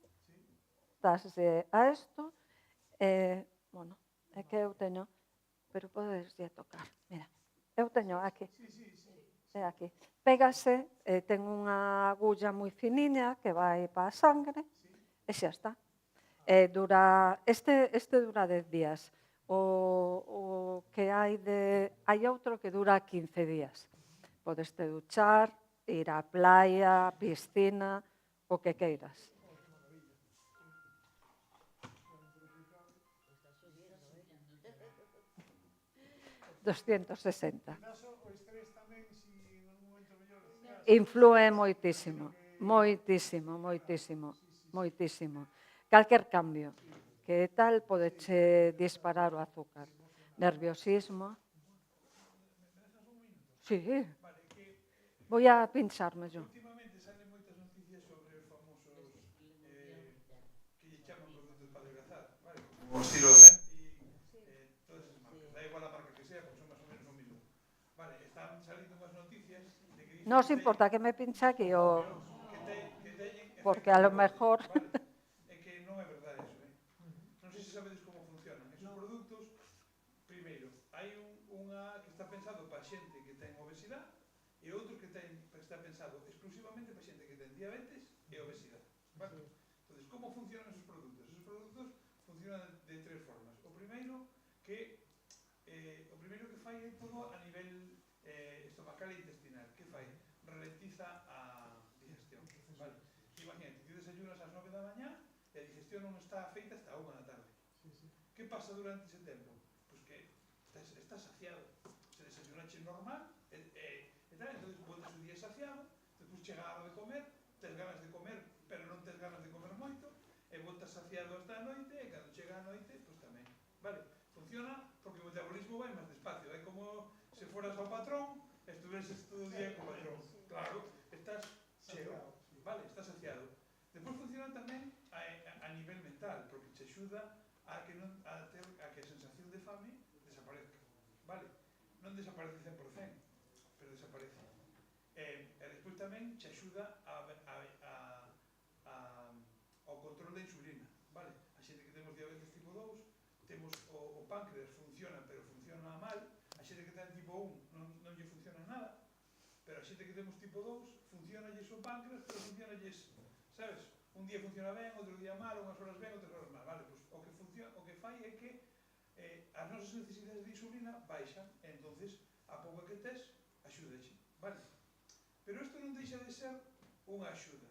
dáslle a isto, bueno, é que eu teño, pero podeslle tocar, mira, eu teño aquí, é aquí. Pégase, ten unha agulla moi finiña que vai para a sangre, e xa está. Este dura 10 días, o que hai outro que dura 15 días. Podes te duchar, ir á playa, piscina, o que queiras. 260. Quizás o estrés tamén, se en algún momento mellor... Inflúe moitísimo, moitísimo, moitísimo, moitísimo. Calquer cambio que tal podeche disparar o azúcar. Nerviosismo. Sí. Voy a pincharme yo. Últimamente salen moitas noticias sobre os famosos que lle chaman produtos para adelgazar, vale? Como o estilo todas esas marcas. Da igual a marca que sea, porque son máis ou menos o mismo. Vale, están salindo unhas noticias de que dicen Non os importa que me pincha aquí o... que teñen Porque a lo mejor... vale? É que non é verdade eso, Non sei se sabedes como funcionan. Esos produtos, primeiro, hai unha que está pensado para xente que ten obesidade e outro que está pensado exclusivamente para xente que ten diabetes e obesidade, vale? Entonces, como funcionan esos produtos? Esos produtos funcionan de tres formas. O primeiro que fai é todo a nivel estomacal e intestinal. Que fai? Ralentiza a digestión, vale? Imagínate, ti desayunas ás 9 da mañá e a digestión non está feita hasta a 1 da tarde. Que pasa durante ese tempo? Pois que estás saciado. Se desayunaches normal e tal, entón botas o día saciado, despois chega a hora de comer, tes ganas de comer, pero non tes ganas de comer moito, e botas saciado hasta a noite, e cando chega a noite, pois tamén. Vale? Funciona porque o metabolismo vai máis despacio, é como se foras ao patrón e estuveses todo o día co patrón. Claro, estás cheo, vale? Estás saciado. Despois funciona tamén a nivel mental, porque te axuda a que a sensación de fame desaparezca, vale? Non desaparece 100%, pero desaparece. E despois tamén te axuda ao control da insulina, vale? A xente que temos diabetes tipo 2, temos o páncreas funciona, pero funciona mal. A xente que ten tipo 1 non lle funciona nada, pero a xente que temos tipo 2 funcionalles o páncreas, pero funcionalles, sabes? Un día funciona ben, outro día mal, unhas horas ben, outras horas mal, vale? Pois o que fai é que as nosas necesidades de insulina baixan, e entonces a pouca que tes, axúdache, vale? Pero isto non deixa de ser unha axuda,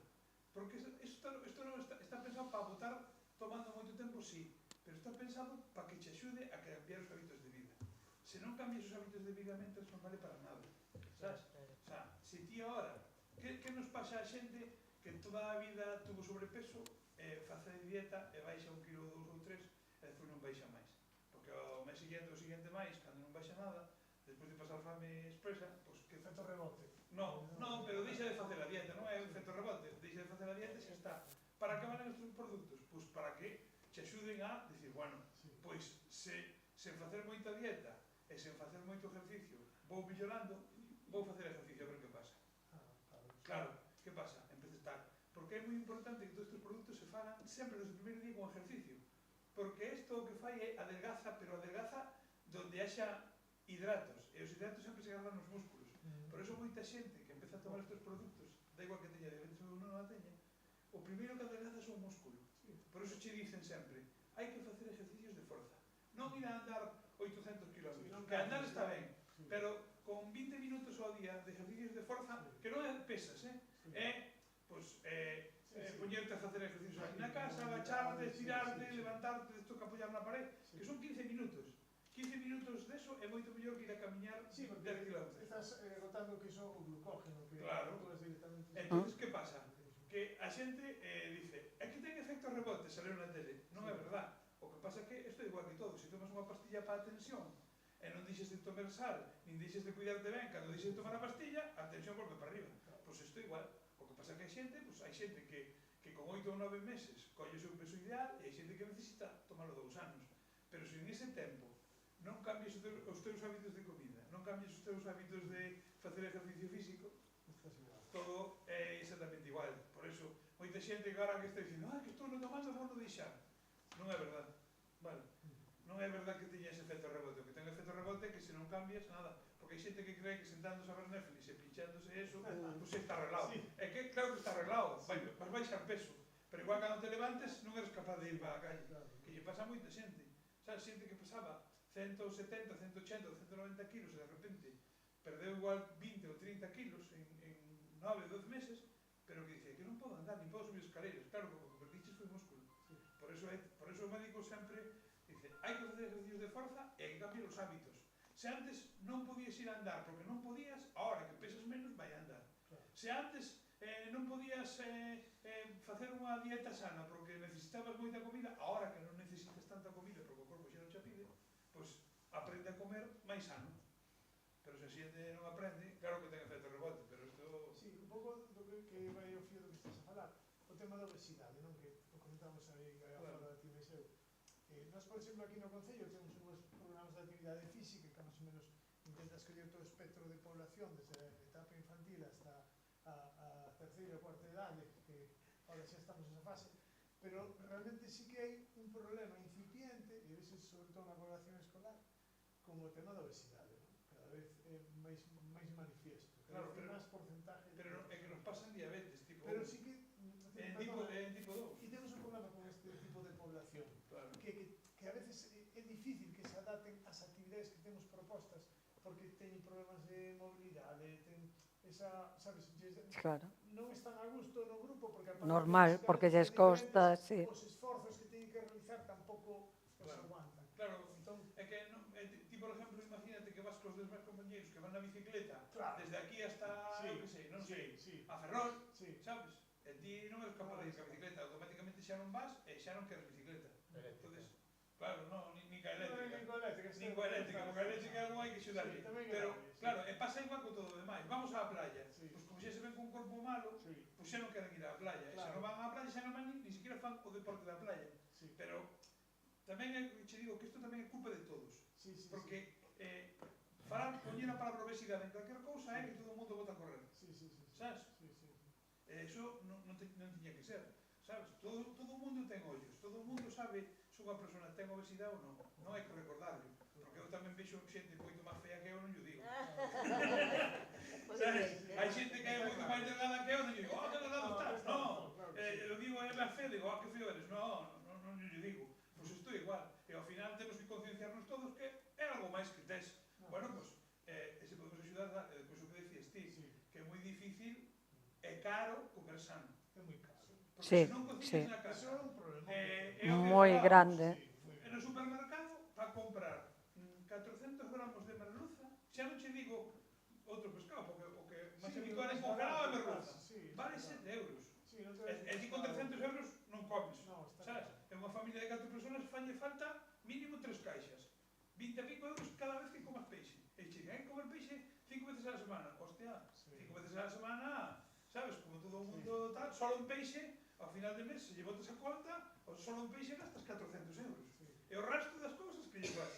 porque isto non está pensado para botar tomando moito tempo, sí, pero está pensado para que te axude a cambiar os hábitos de vida. Se non cambias os hábitos de vida mentres non vale para nada, sabes? O sea, se ti agora, que nos pasa a xente que toda a vida tuvo sobrepeso, face dieta e baixa 1 kilo, 2 ou 3, e despois non baixa máis. Porque ao mes seguinte, o seguinte máis, cando non baixa nada, despois de pasar fame expresa, pois que Efecto rebote. non, pero deixa de facer a dieta, non é un efecto rebote, deixa de facer a dieta e xa está. Para que valen estes produtos? Pois para que te axuden a dicir, bueno, pois sen facer moita dieta e sen facer moito ejercicio vou mellorando, vou facer ejercicio a ver que pasa. Claro, que pasa? Empeza a estar. Porque é moi importante que todos estes produtos se fagan sempre desde o primeiro día con ejercicio. Porque isto o que fai é adelgaza, pero adelgaza donde haxa hidratos. E os hidratos sempre se agarran nos músculos. Por iso moita xente que empeza a tomar estes produtos, da igual que teña diabetes ou non a teña, o primeiro que adelgaza é o músculo. Por iso che dicen sempre, hai que facer ejercicios de forza. Non ir a andar 800 km, que andar está ben, pero con 20 minutos ao día de ejercicios de forza, que non é pesas, pois, poñerte a facer ejercicios aquí na casa, agacharte, estirarte, levantarte, desto que apoyar na pared, que son 15 minutos. 15 minutos deso é moito mellor que ir a camiñar 10 km. Estás agotando que iso o glucógeno, que Claro. directamente. Entón, que pasa? Que a xente dice, é que ten efectos rebotes, saleu na tele. Non é verdad. O que pasa é que isto é igual que todo. Se tomas unha pastilla para a tensión e non deixes de tomar sal, nin deixes de cuidarte ben, cando deixes de tomar a pastilla, a tensión volve para arriba. Pois isto é igual. O que pasa é que hai xente que con 8 ou 9 meses colle o seu peso ideal e hai xente que necesita tomarlo 2 anos. Pero se en ese tempo non cambias os teus hábitos de comida, non cambias os teus hábitos de facer ejercicio físico, todo é exactamente igual. Por iso, moita xente que agora que está dicindo, que estou non tomando, vou non deixar. Non é verdad, vale? Non é verdad que teña ese efecto rebote. O que ten efecto rebote é que se non cambias, nada. Porque hai xente que cree que sentándose a ver Netflix e pinchándose eso, pois está arreglado. É que claro que está arreglado, vas baixar peso. Pero igual cando te levantes non eres capaz de ir para a calle. Que lle pasa a moita xente. Sabes, xente que pesaba 170, 180, 190 kilos e de repente perdeu igual 20 ou 30 kilos en 9 ou 12 meses, pero que dice que non podo andar, nin podo subir escaleiras. Claro, porque o que perdiches foi músculo. Por eso o médico sempre dice, hai que facer ejercicios de forza e hai que cambiar os hábitos. Se antes non podías ir a andar porque non podías, ahora que pesas menos, vai a andar. Se antes non podías facer unha dieta sana porque necesitabas moita comida, ahora que non necesitas tanta comida porque o corpo xa non xa pide, pois aprende a comer máis sano. Pero se a xente non aprende, claro que ten efecto rebote, pero isto... Sí, un pouco do que vai ao fío do que estás a falar, o tema da obesidade, non? Que o comentamos aí agora de ti meseu. Nós, por exemplo, aquí no Concello temos uns programas de actividade física que máis ou menos intentas coller todo o espectro de población desde a etapa infantil hasta a terceira ou cuarta idade, que ahora xa estamos nesa fase, pero realmente sí que hai un problema incipiente, e veces sobre todo na población escolar, como o tema da obesidade, non? Cada vez é máis manifiesto, Claro, pero máis porcentaje. Pero é que nos pasan diabetes, tipo... Pero sí que en tipo 2. e temos un problema con este tipo de población, Claro. que a veces é difícil que se adapten ás actividades que temos propostas, porque teñen problemas de mobilidade, ten esa, sabes, Claro. non están a gusto no grupo porque Normal, porque lles costa, sí. Os esforzos que teñen que realizar tampouco os Claro. aguantan. Claro, Entón, é que, ti por exemplo, imagínate que vas cos demais compañeros que van na bicicleta, Claro. desde aquí hasta, Sí, eu que sei, non sei, sí, a Ferrol, sí. sabes? E ti non eres capaz de ir ca bicicleta, automáticamente xa non vas e xa non queres bicicleta. Entonces, claro, non, nin ca eléctrica. Nin coa eléctrica, porque a eléctrica non hai que xudarlle. Pero, claro, e pasa igual con todo o demais. Vamos á playa, pois como xa se ven con corpo malo, pois xa non queren ir á playa. E se non van á playa, xa non van ni siquiera fan o deporte da playa. Pero tamén che digo que isto tamén é culpa de todos. Porque poñer a palabra obesidade en calquera cousa é que todo o mundo bota a correr. Sabes? Eso non tiña que ser. Sabes? Todo o mundo ten ollos, todo o mundo sabe se unha persona ten obesidade ou non. Non hai que recordarlo. Porque eu tamén vexo xente moito máis fea que eu, non lle digo. Sabes? Hai xente que é moito máis delgada que eu, non lle digo, que delgado estás. Non, eu digo, é máis feo, digo, que feo eres. Non lle digo. Pois estou igual. E ao final temos que concienciarnos todos que é algo máis que tes. Bueno, pois, se podemos axudar, depois o que decías ti, que é moi difícil e caro comer sano. É moi caro. Porque Sí, se non cociñas sí. na casa, Eso é un problema. Moi grande. no supermercado, para comprar 400 gramos de merluza, xa non che digo outro pescado, porque o que máis habitual é congelado é merluza. Vale 7 euros. E ti con 300 euros non comes. Sabes? É unha familia de 4 personas, fanlle falta mínimo 3 caixas. 20 e pico euros cada vez que comas peixe. E che hai que comer peixe 5 veces a la semana. Hostia, 5 veces a la semana, sabes? Como todo o mundo tal, solo en peixe, ao final de mes, se lle botas a conta, solo en peixe gastas 400 euros. E o resto das cousas que lle vas.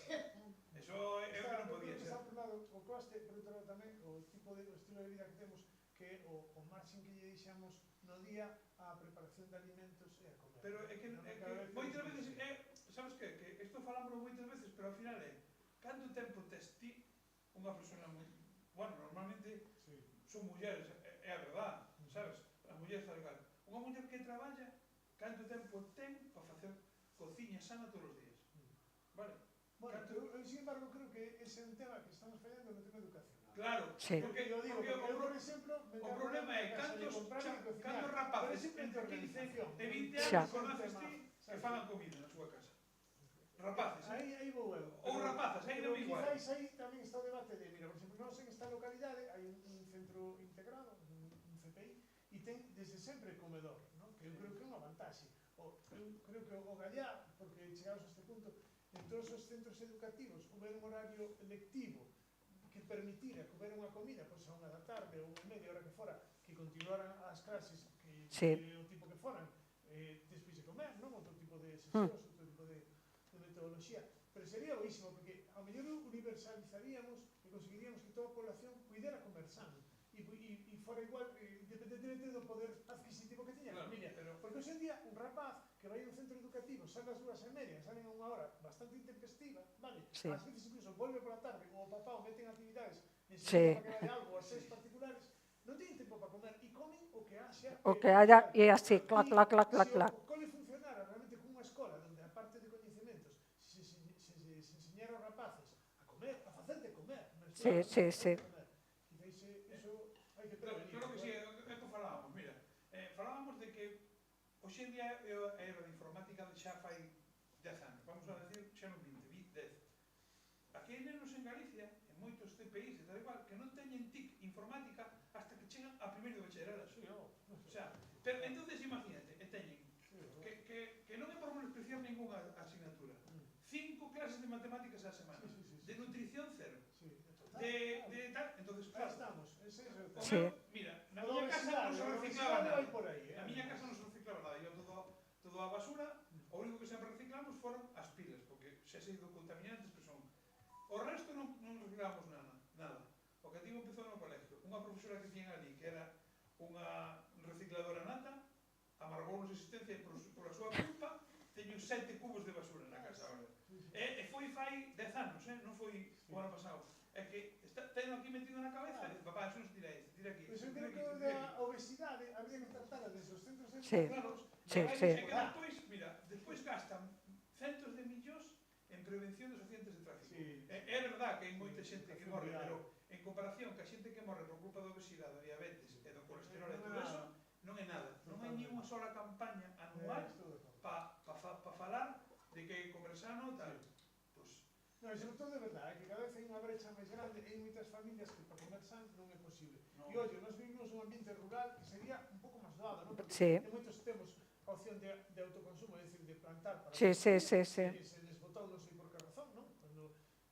Eso é o que non podía ser. Está por lado o coste, por outro lado tamén, o tipo de estilo de vida que temos, que o marxen que lle deixamos no día a preparación de alimentos e a comer. Pero é que moitas veces sabes que isto falámoslo moitas veces, pero ao final canto tempo tes ti unha persona moi... Bueno, normalmente son mulleres, é a verdade, sabes? As mulleres tal igual. Unha muller que traballa, canto tempo ten para facer cociña sana todos os días. Vale? Bueno, eu, sin embargo, creo que ese é un tema que estamos fallando no tema educacional. Claro, Sí. Porque eu digo, porque eu, por exemplo, o problema é cantos rapaces entre 15 e 20 Xa. anos conoces ti que falan comida na súa casa. Rapaces, Aí vou eu. Ou rapazas, aí non igual. Quizáis aí tamén está o debate de, mira, por exemplo, nós en esta localidade hai un centro integrado, un CPI, e ten desde sempre comedor, non? Que eu creo que é unha vantaxe. Eu creo que o Gallá, porque chegados a este punto, en todos os centros educativos houber un horario lectivo que permitira comer unha comida, pois a 1 da tarde ou 1:30, hora que fora, que continuaran as clases que o tipo que foran, despois de comer, non? Outro tipo de sesións, outro tipo de metodoloxía. Pero sería boísimo, porque ao mellor universalizaríamos e conseguiríamos que toda a población puidera comer sano. E fora igual, independentemente do poder adquisitivo que teña a familia. Porque hoxe en día, un rapaz que vai a un centro educativo, sale ás 2:30, salen a unha hora bastante intempestiva, vale? Sí. Ás veces incluso volve pola tarde, ou o papá o meten actividades, Sí. para que vaya algo, as seis particulares, non teñen tempo para comer, e comen o que haxa. O que haya, e así, clac, clac, clac, clac, clac. Se o cole funcionara realmente como unha escola, onde a parte de coñecementos se enseñara aos rapaces a comer, a facer de comer. Sí, sí, sí. Claro que sí, é o que falábamos, mira. Falábamos de que hoxe en día é a era de informática xa fai 10 anos, vamos a decir xa non 20, 10. Aquí hai nenos en Galicia, en moitos CPIs e tal igual, que non teñen TIC informática hasta que chegan a primeiro de bacharelato. O sea, pero entonces imagínate, teñen que non é por menospreciar ninguna asignatura. 5 clases de matemáticas á semana, de nutrición 0. De tal, entonces claro, estamos, Sí. mira, na miña casa non se reciclaba nada. Na miña casa non se reciclaba nada, iba todo a basura, o único que sempre reciclamos foron as pilas, porque xa sei do contaminantes que son. O resto non reciclamos nada. O que tivo empezou no colegio. Unha profesora que tiñen ali, que era unha recicladora nata, amargounos a existencia por a súa culpa, teño 7 cubos de basura na casa agora. E foi fai 10 anos, non foi o ano pasado. É que teño aquí metido na cabeza e dice, papá, eso non se tira aí, se tira aquí. Pois eu creo que a obesidade habría que tratar desde os centros Sí. educativos. Sí, E sí. que despois, mira, despois gastan centos de millóns en prevención dos accidentes de tráfico. É verdad que hai moita xente que morre, pero en comparación que a xente que morre por culpa da obesidade, da diabetes e do colesterol e todo eso, non é nada. Non hai ni unha sola campaña anual para falar de que comer sano tal. Pois No, e sobre todo é verdade, que cada vez hai unha brecha máis grande e hai moitas familias que para comer san non é posible. E ollo, nós vivimos un ambiente rural que sería un pouco máis doado, non? Porque Sí. en moitos temos a opción de autoconsumo, é dicir, de plantar para Sí, sí, consumir, sí, sí. e se desbotou non sei por que razón, non?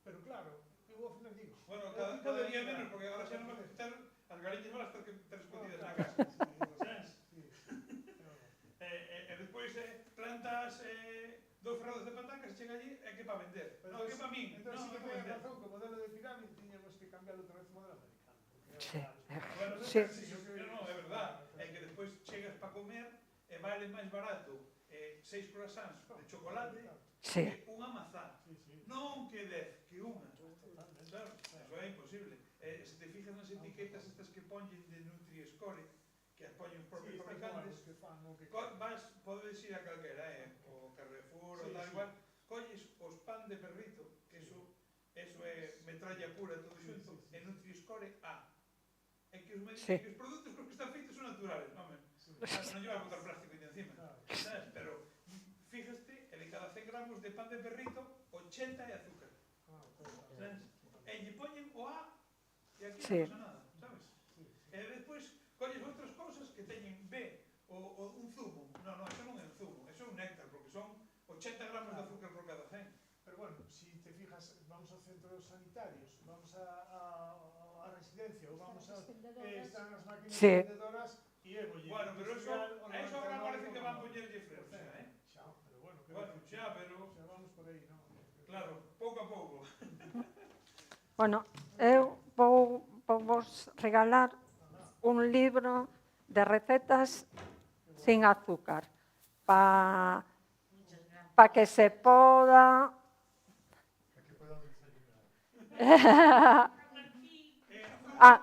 Pero claro, eu ao final digo, Bueno, é o cada, tipo cada de día vida, menos, porque agora xa non o vas tipo de- ter as galiñas vas ter que ter escondidas na claro, casa. sí, é verdade. E despois plantas 2 ferrados de patancas, chega allí e que para vender. Non, que para min. Entón, Non, sí é que para ten vender. razón, que o modelo de pirámide tiñamos que cambiar outra vez o modelo americano. Porque Sí. Bueno, Sí. non, é verdade. É que despois chegas para comer e vale máis barato 6 croissants de chocolate Sí. que unha mazá. Sí, sí. Non que 10, que unha. Totalmente. Claro, eso é imposible. Se te fijas nas etiquetas estas que poñen de Nutri-Score, que as poñen os propios Sí, fabricantes, que fan o que podes ir a calquera, o Carrefour, Sí, ou tal sí. igual, colles os pan de perrito, que eso é metralla pura todo Sí, xunto, sí, sí. e Nutri-Score A. É que os, Sí. que os produtos con que están feitos son naturales, home. Sí. Non lle vai botar plástico aí encima, Claro. sabes? Pero fíjaste, e de cada 100 gramos de pan de perrito, 80 é azúcar, sabes? E lle poñen o A e aquí Sí. non pasa nada, sabes? E despois colles outras cousas que teñen B, ou un zumo. Non, eso non é un zumo, eso é un néctar, porque son 80 gramos de azúcar por cada 100. Pero bueno, si te fijas, vamos aos centros sanitarios, vamos a residencia, ou vamos a... están as máquinas Sí. vendedoras e é bolle. Bueno, pero eso ahora parece que van poñerlle freno, xa, Xa, pero bueno, que Bueno, xa, pero... xa vamos por aí, non? Claro, pouco a pouco. Bueno, eu vou vos regalar un libro de recetas sin azúcar para que se poda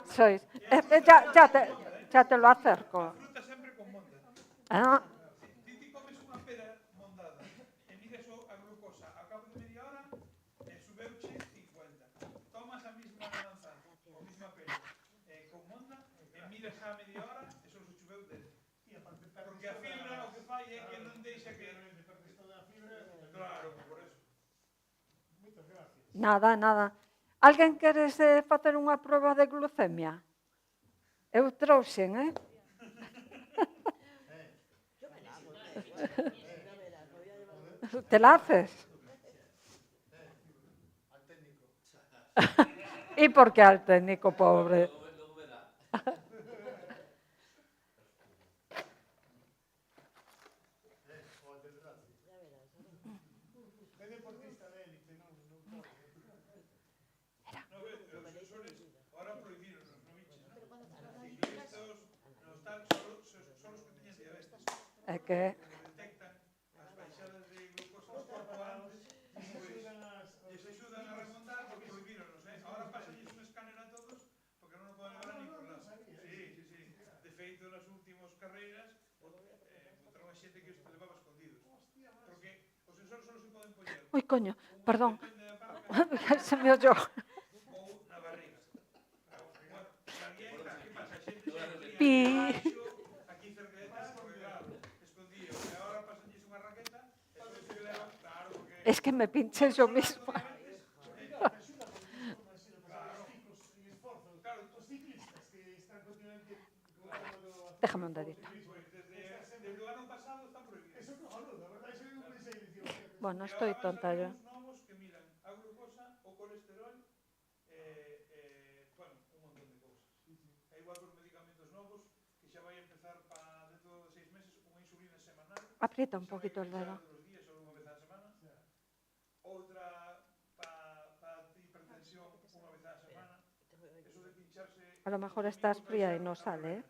sois. Ya te lo acerco. Fruta sempre con monda. Ah, Ti comes unha pera mondada e mides a glucosa a cabo de media hora subeuche 50. Tomas a mesma manzana, ou mesma pera con monda e mides a media hora e só se chuveu 10. Porque a fibra o que fai é que non deixa que... Claro, por eso. Moitas gracias. nada. Alguén quere facer unha proba de glucemia? Eu trouxen, Yo me la hago, ya verás, voy a llevar... Te la haces? Al técnico. ¿Y por qué al técnico, pobre? Luego verá. É deportista de élite, non corre. No, ahora prohibiron los noviches, ¿no? Ciclistas, los tal, son los que teñen diabetes. É que Detectan as baixadas de glucosa no corpo antes e les axudan a remontar porque prohibironos, Ahora pasanlles un escáner a todos porque non o poden levar a ningún lado. Sí. De feito, nas últimas carreiras botaron a xente que os levaba escondidos. Porque os sensores só se poden poñer Ui, coño, perdón. depende da parca Se me oyó. ou na barriga. Que pasa? A xente se Pi. aquí cerca de tal, porque claro, escondido. E agora pasanlles unha raqueta e todo se leva, claro, porque... Es que me pinché yo misma. Os ciclistas que están continuamente con o tema do... Déjame un dedito. Desde o ano pasado están prohibidos. Eso é cojonudo, a verdade, eso eu non pensei, dicir, Bueno, estoy tonta yo. Novos que miran a glucosa, o colesterol, bueno, un montón de cousas. É igual que os medicamentos novos, que xa vai empezar para dentro de 6 meses unha insulina semanal. Aprieta un poquito el dedo. Todos os días, só unha vez á semana. Outra para hipertensión unha vez á semana. Eso de pincharse... A lo mejor estás fría y no sale,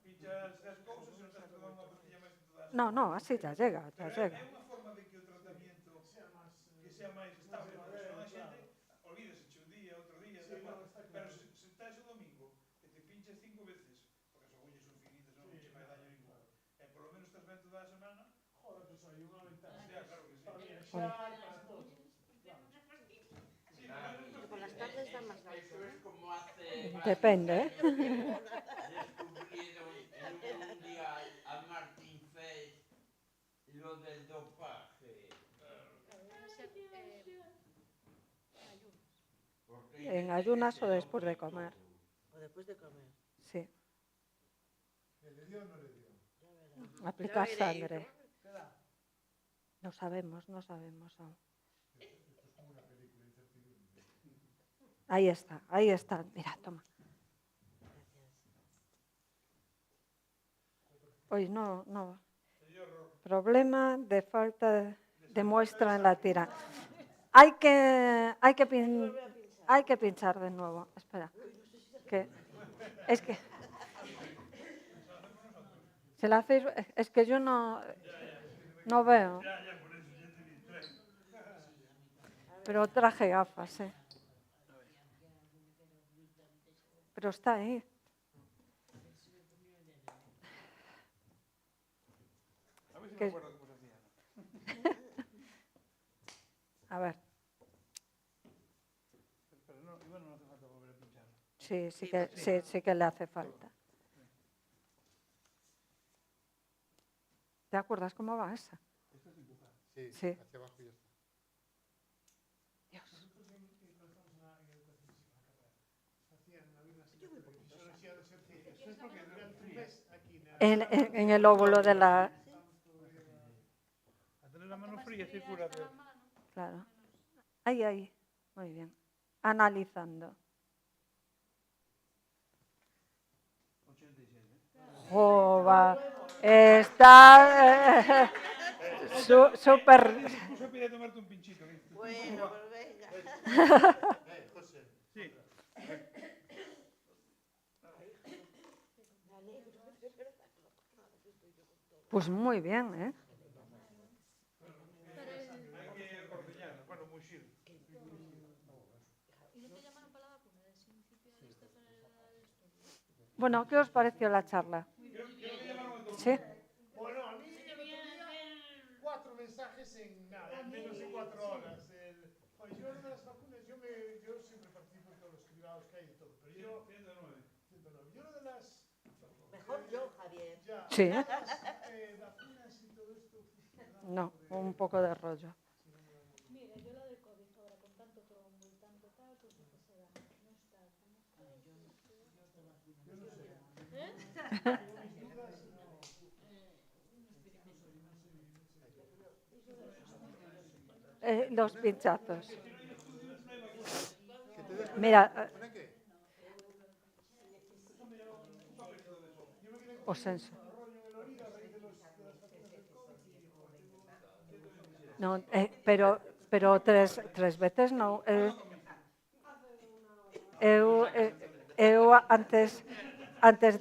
Pinchas as cousas e non estás tomando unha pastilla máis de todas. No, así ya llega, ya llega. É unha forma de que o tratamento que sea máis estable, porque senón a xente olvídase un día, outro día, pero se estás o domingo que te pinchas 5 veces, porque as agullas son finitas, non che vai daño ningún, e polo menos estás ben toda a semana, joder, pues hai unha ventaja. claro que sí. Para viaxar, para todo. Sí, Pero por las tardes dan más gasto, Eso es como hace... Depende, Descubrieron en un mundial a Martin Fels lo del dopaje. en ayunas o después de comer. O después de comer. Sí, ¿Le dio o no le dio? aplicar Ya veréis. sangre. No sabemos aún. Ahí está. Mira, toma. Hoy no. Problema de falta de muestra en la tira. Hay que pinchar de nuevo. Espera. Es que se la hacéis, es que yo no veo. Pero traje gafas, Pero está ahí. A ver si me Que- acuerdo cómo se hacía. A ver, Pero no, igual no hace falta volver a pinchar. sí que le hace falta. ¿Te acuerdas cómo va esa? Esto es empujar. Sí. Hacia abajo y ya está. Dios. Nosotros en educación física, hacían algunas fisiología sencilla. Eso es porque durante un mes aquí En el óvulo de la... A tener la mano fría circula peor. Claro. Ahí. Muy bien. Analizando. 87. Jova. Está súper... Puso a pedir a tomarte un pinchito. Bueno, pues venga. José. Sí. Pues muy bien, Hay que ordeñar, bueno, muxir. Bueno, ¿qué os pareció la charla? ¿Sí? Bueno, a mí me tenía 4 mensajes en nada, en menos de 4 horas. Oye, yo de las vacunas, yo siempre participo en todos los cribados que hay y todo, pero yo... 109. 109. Yo lo de las... Mejor yo, Javier. Ya, Sí. las vacunas y todo esto... No, un poco de rollo. Mira, yo la del COVID ahora con tanto trombo y tanto tal, pues yo qué sé, no está. Los pinchazos. Mira, o senso. No, pero tres veces no. Eu antes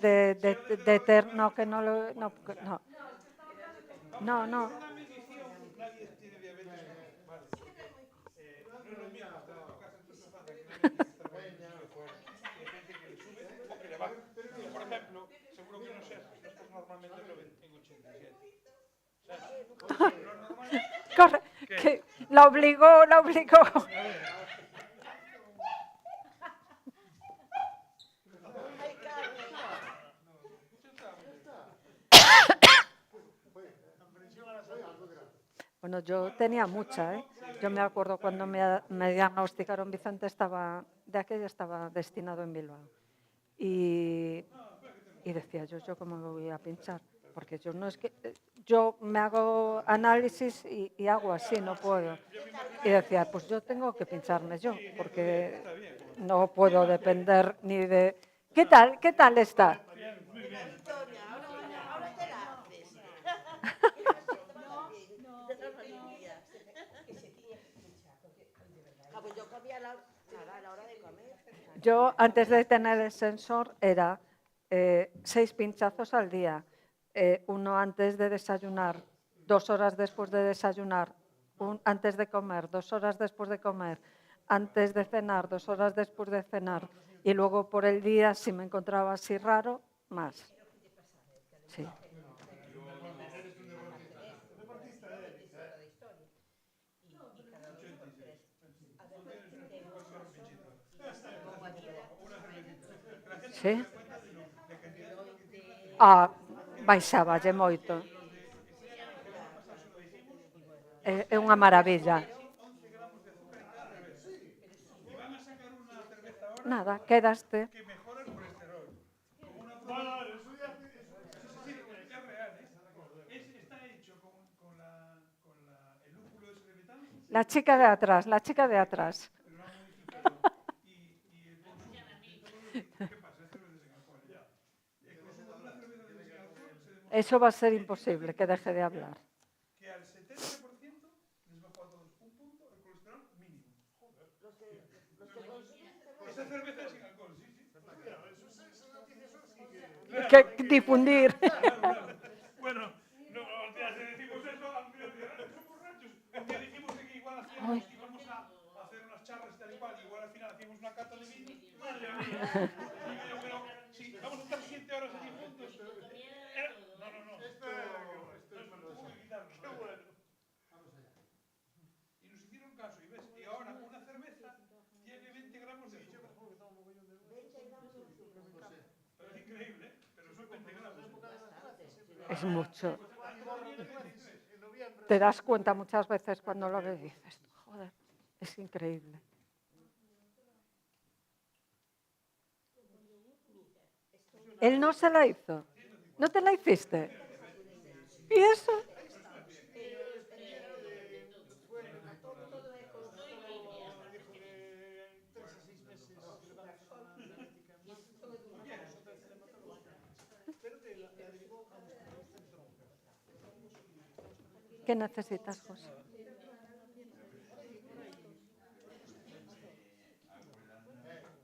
de ter, no, que no lo, no. Nadie tiene diabetes. Vale. No es lo mismo estar en tu casa en tu sofá tranquilamente que estar en un sitio fuera. Hay gente que le sube o que le baja. Por ejemplo, seguro que no estás normalmente en 87. ¿Sabes? Lo normal Corre, que la obligó. Ay, Carmen. Bueno, yo tenía mucha, ¿eh? Yo me acuerdo cuando me diagnosticaron Vicente, estaba destinado en Bilbao. Y decía yo cómo me voy a pinchar, porque yo no es que yo me hago análisis y hago así, no puedo. Y decía, pues yo tengo que pincharme yo, porque no puedo depender ni de... ¿Qué tal está? Antonia, ahora te la haces. Pues yo comía a la hora de comer. Yo, antes de tener el sensor, era 6 pinchazos al día. Uno antes de desayunar, 2 horas después de desayunar, antes de comer, 2 horas después de comer, antes de cenar, 2 horas después de cenar. Y luego por el día, si me encontraba así raro, más. Sí. Sí? Baixaballe moito. É unha maravilla. nada, quedaste. que mejora el colesterol. Con una Vale, eso ya... Sí, es real, ¿eh? Está hecho el lúpulo ese de metano, La chica de atrás, la chica de atrás. pero lo han modificado. Y el consumo de todos los... ¿Qué pasa? Es cerveza sin alcohol, ya. El consumo de una cerveza sin alcohol se demostró Eso va a ser imposible, que deje de hablar. que al 70% les bajó a todos un punto el colesterol mínimo. Joder. Los que consumen Esa cerveza es sin alcohol, sí, sí. Que difundir. Bueno, no, o sea, si decimos eso, son borrachos. Un día dijimos que igual íbamos a hacer unas charlas y tal y cual, igual al final hacíamos una cata de vino. Madre mía. Digo yo, pero sí, vamos a estar 7 horas aquí juntos. No. Esto tuvo que quitarlo. Qué bueno. Y nos hicieron caso, y ves, y ahora una cerveza tiene 20 gramos de azúcar. Pero es increíble, ¿eh? Pero son 20 gramos. Es mucho. Te das cuenta muchas veces cuando lo ves y dices, joder, es increíble. Él no se la hizo. ¿No te la hiciste? ¿Y eso? ¿Qué necesitas, José?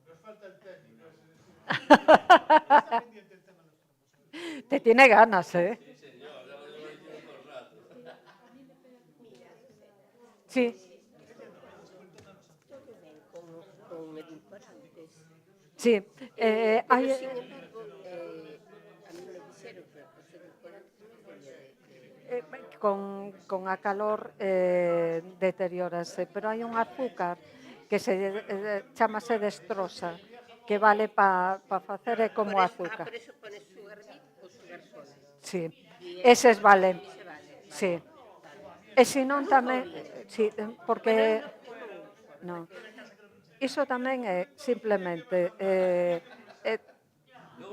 Nos falta el técnico. Te tiene ganas, ¿eh? Sí. con edulcorantes. Sí. Pero Hay, sin embargo, a mí me dijeron que los edulcorantes con a calor deteriórase, pero hai un azúcar que se chamase destrosa, que vale para facer como azúcar. por eso pones sugar beet ou sugar sola. Sí, eses valen. Ese vale. Sí. E se non tamén, sí, porque non. Iso tamén é simplemente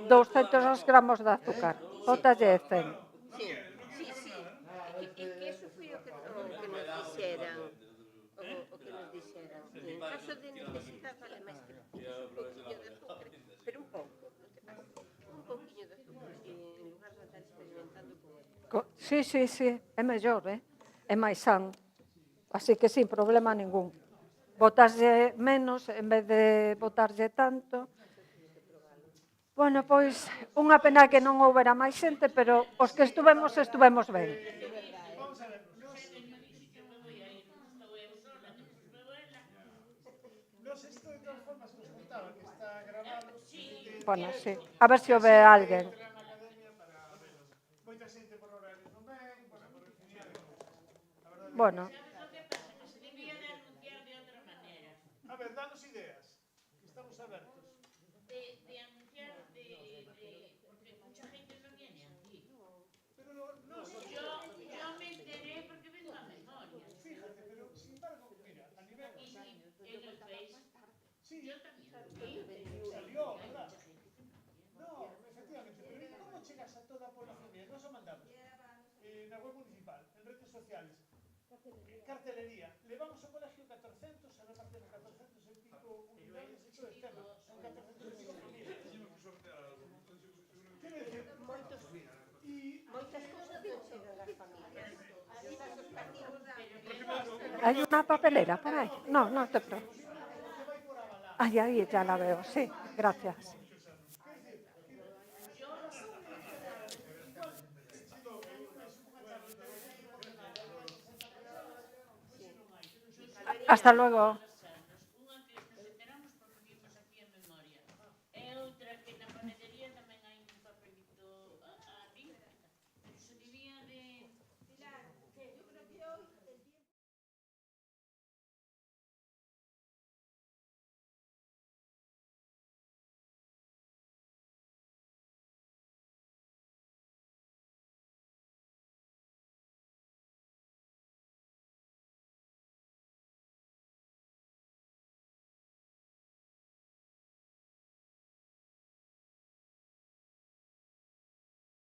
200 gramos de azúcar, botalle 100. Sí. E que eso foi o que nos dixeran. O que nos dixeran. En caso de necesidade vale máis que un pouquinho de azúcar, pero un pouco, non te pases. Un pouquinho de azúcar en lugar de estar experimentando con ele. Sí, é mellor, é máis san. Así que sin problema ningún. Botarlle menos en vez de botarlle tanto. Bueno, pois, unha pena que non houbera máis xente, pero os que estuvemos ben. Nos esto de todas formas nos contaba que está grabado. Bueno, sí. A ver se o ve alguén. Moita xente por horarios non ven, por infinidade de cousas. Bueno. A ver, danos ideas, que estamos abertos. De anunciar, porque mucha gente no viene aquí. Pero no, Yo me enteré porque vengo a memoria. fíjate, pero sin embargo, mira, a nivel... Y en el Face, Sí, yo también. salió, ¿verdad? No, efectivamente, pero ¿y cómo chegas a toda a población? Mira, nos o mandamos na web municipal, en redes sociales, cartelería. Levamos ao colegio 400, a repartimos 400 e pico unidades e todo este tema. Son 400 e pico familias. Quero decir, Moitas cousas non chegan ás familias. Quizás os partidos dan. Hai unha papelera por aí? No te preocupes. Ahí, ya la veo, sí, gracias. Hasta luego.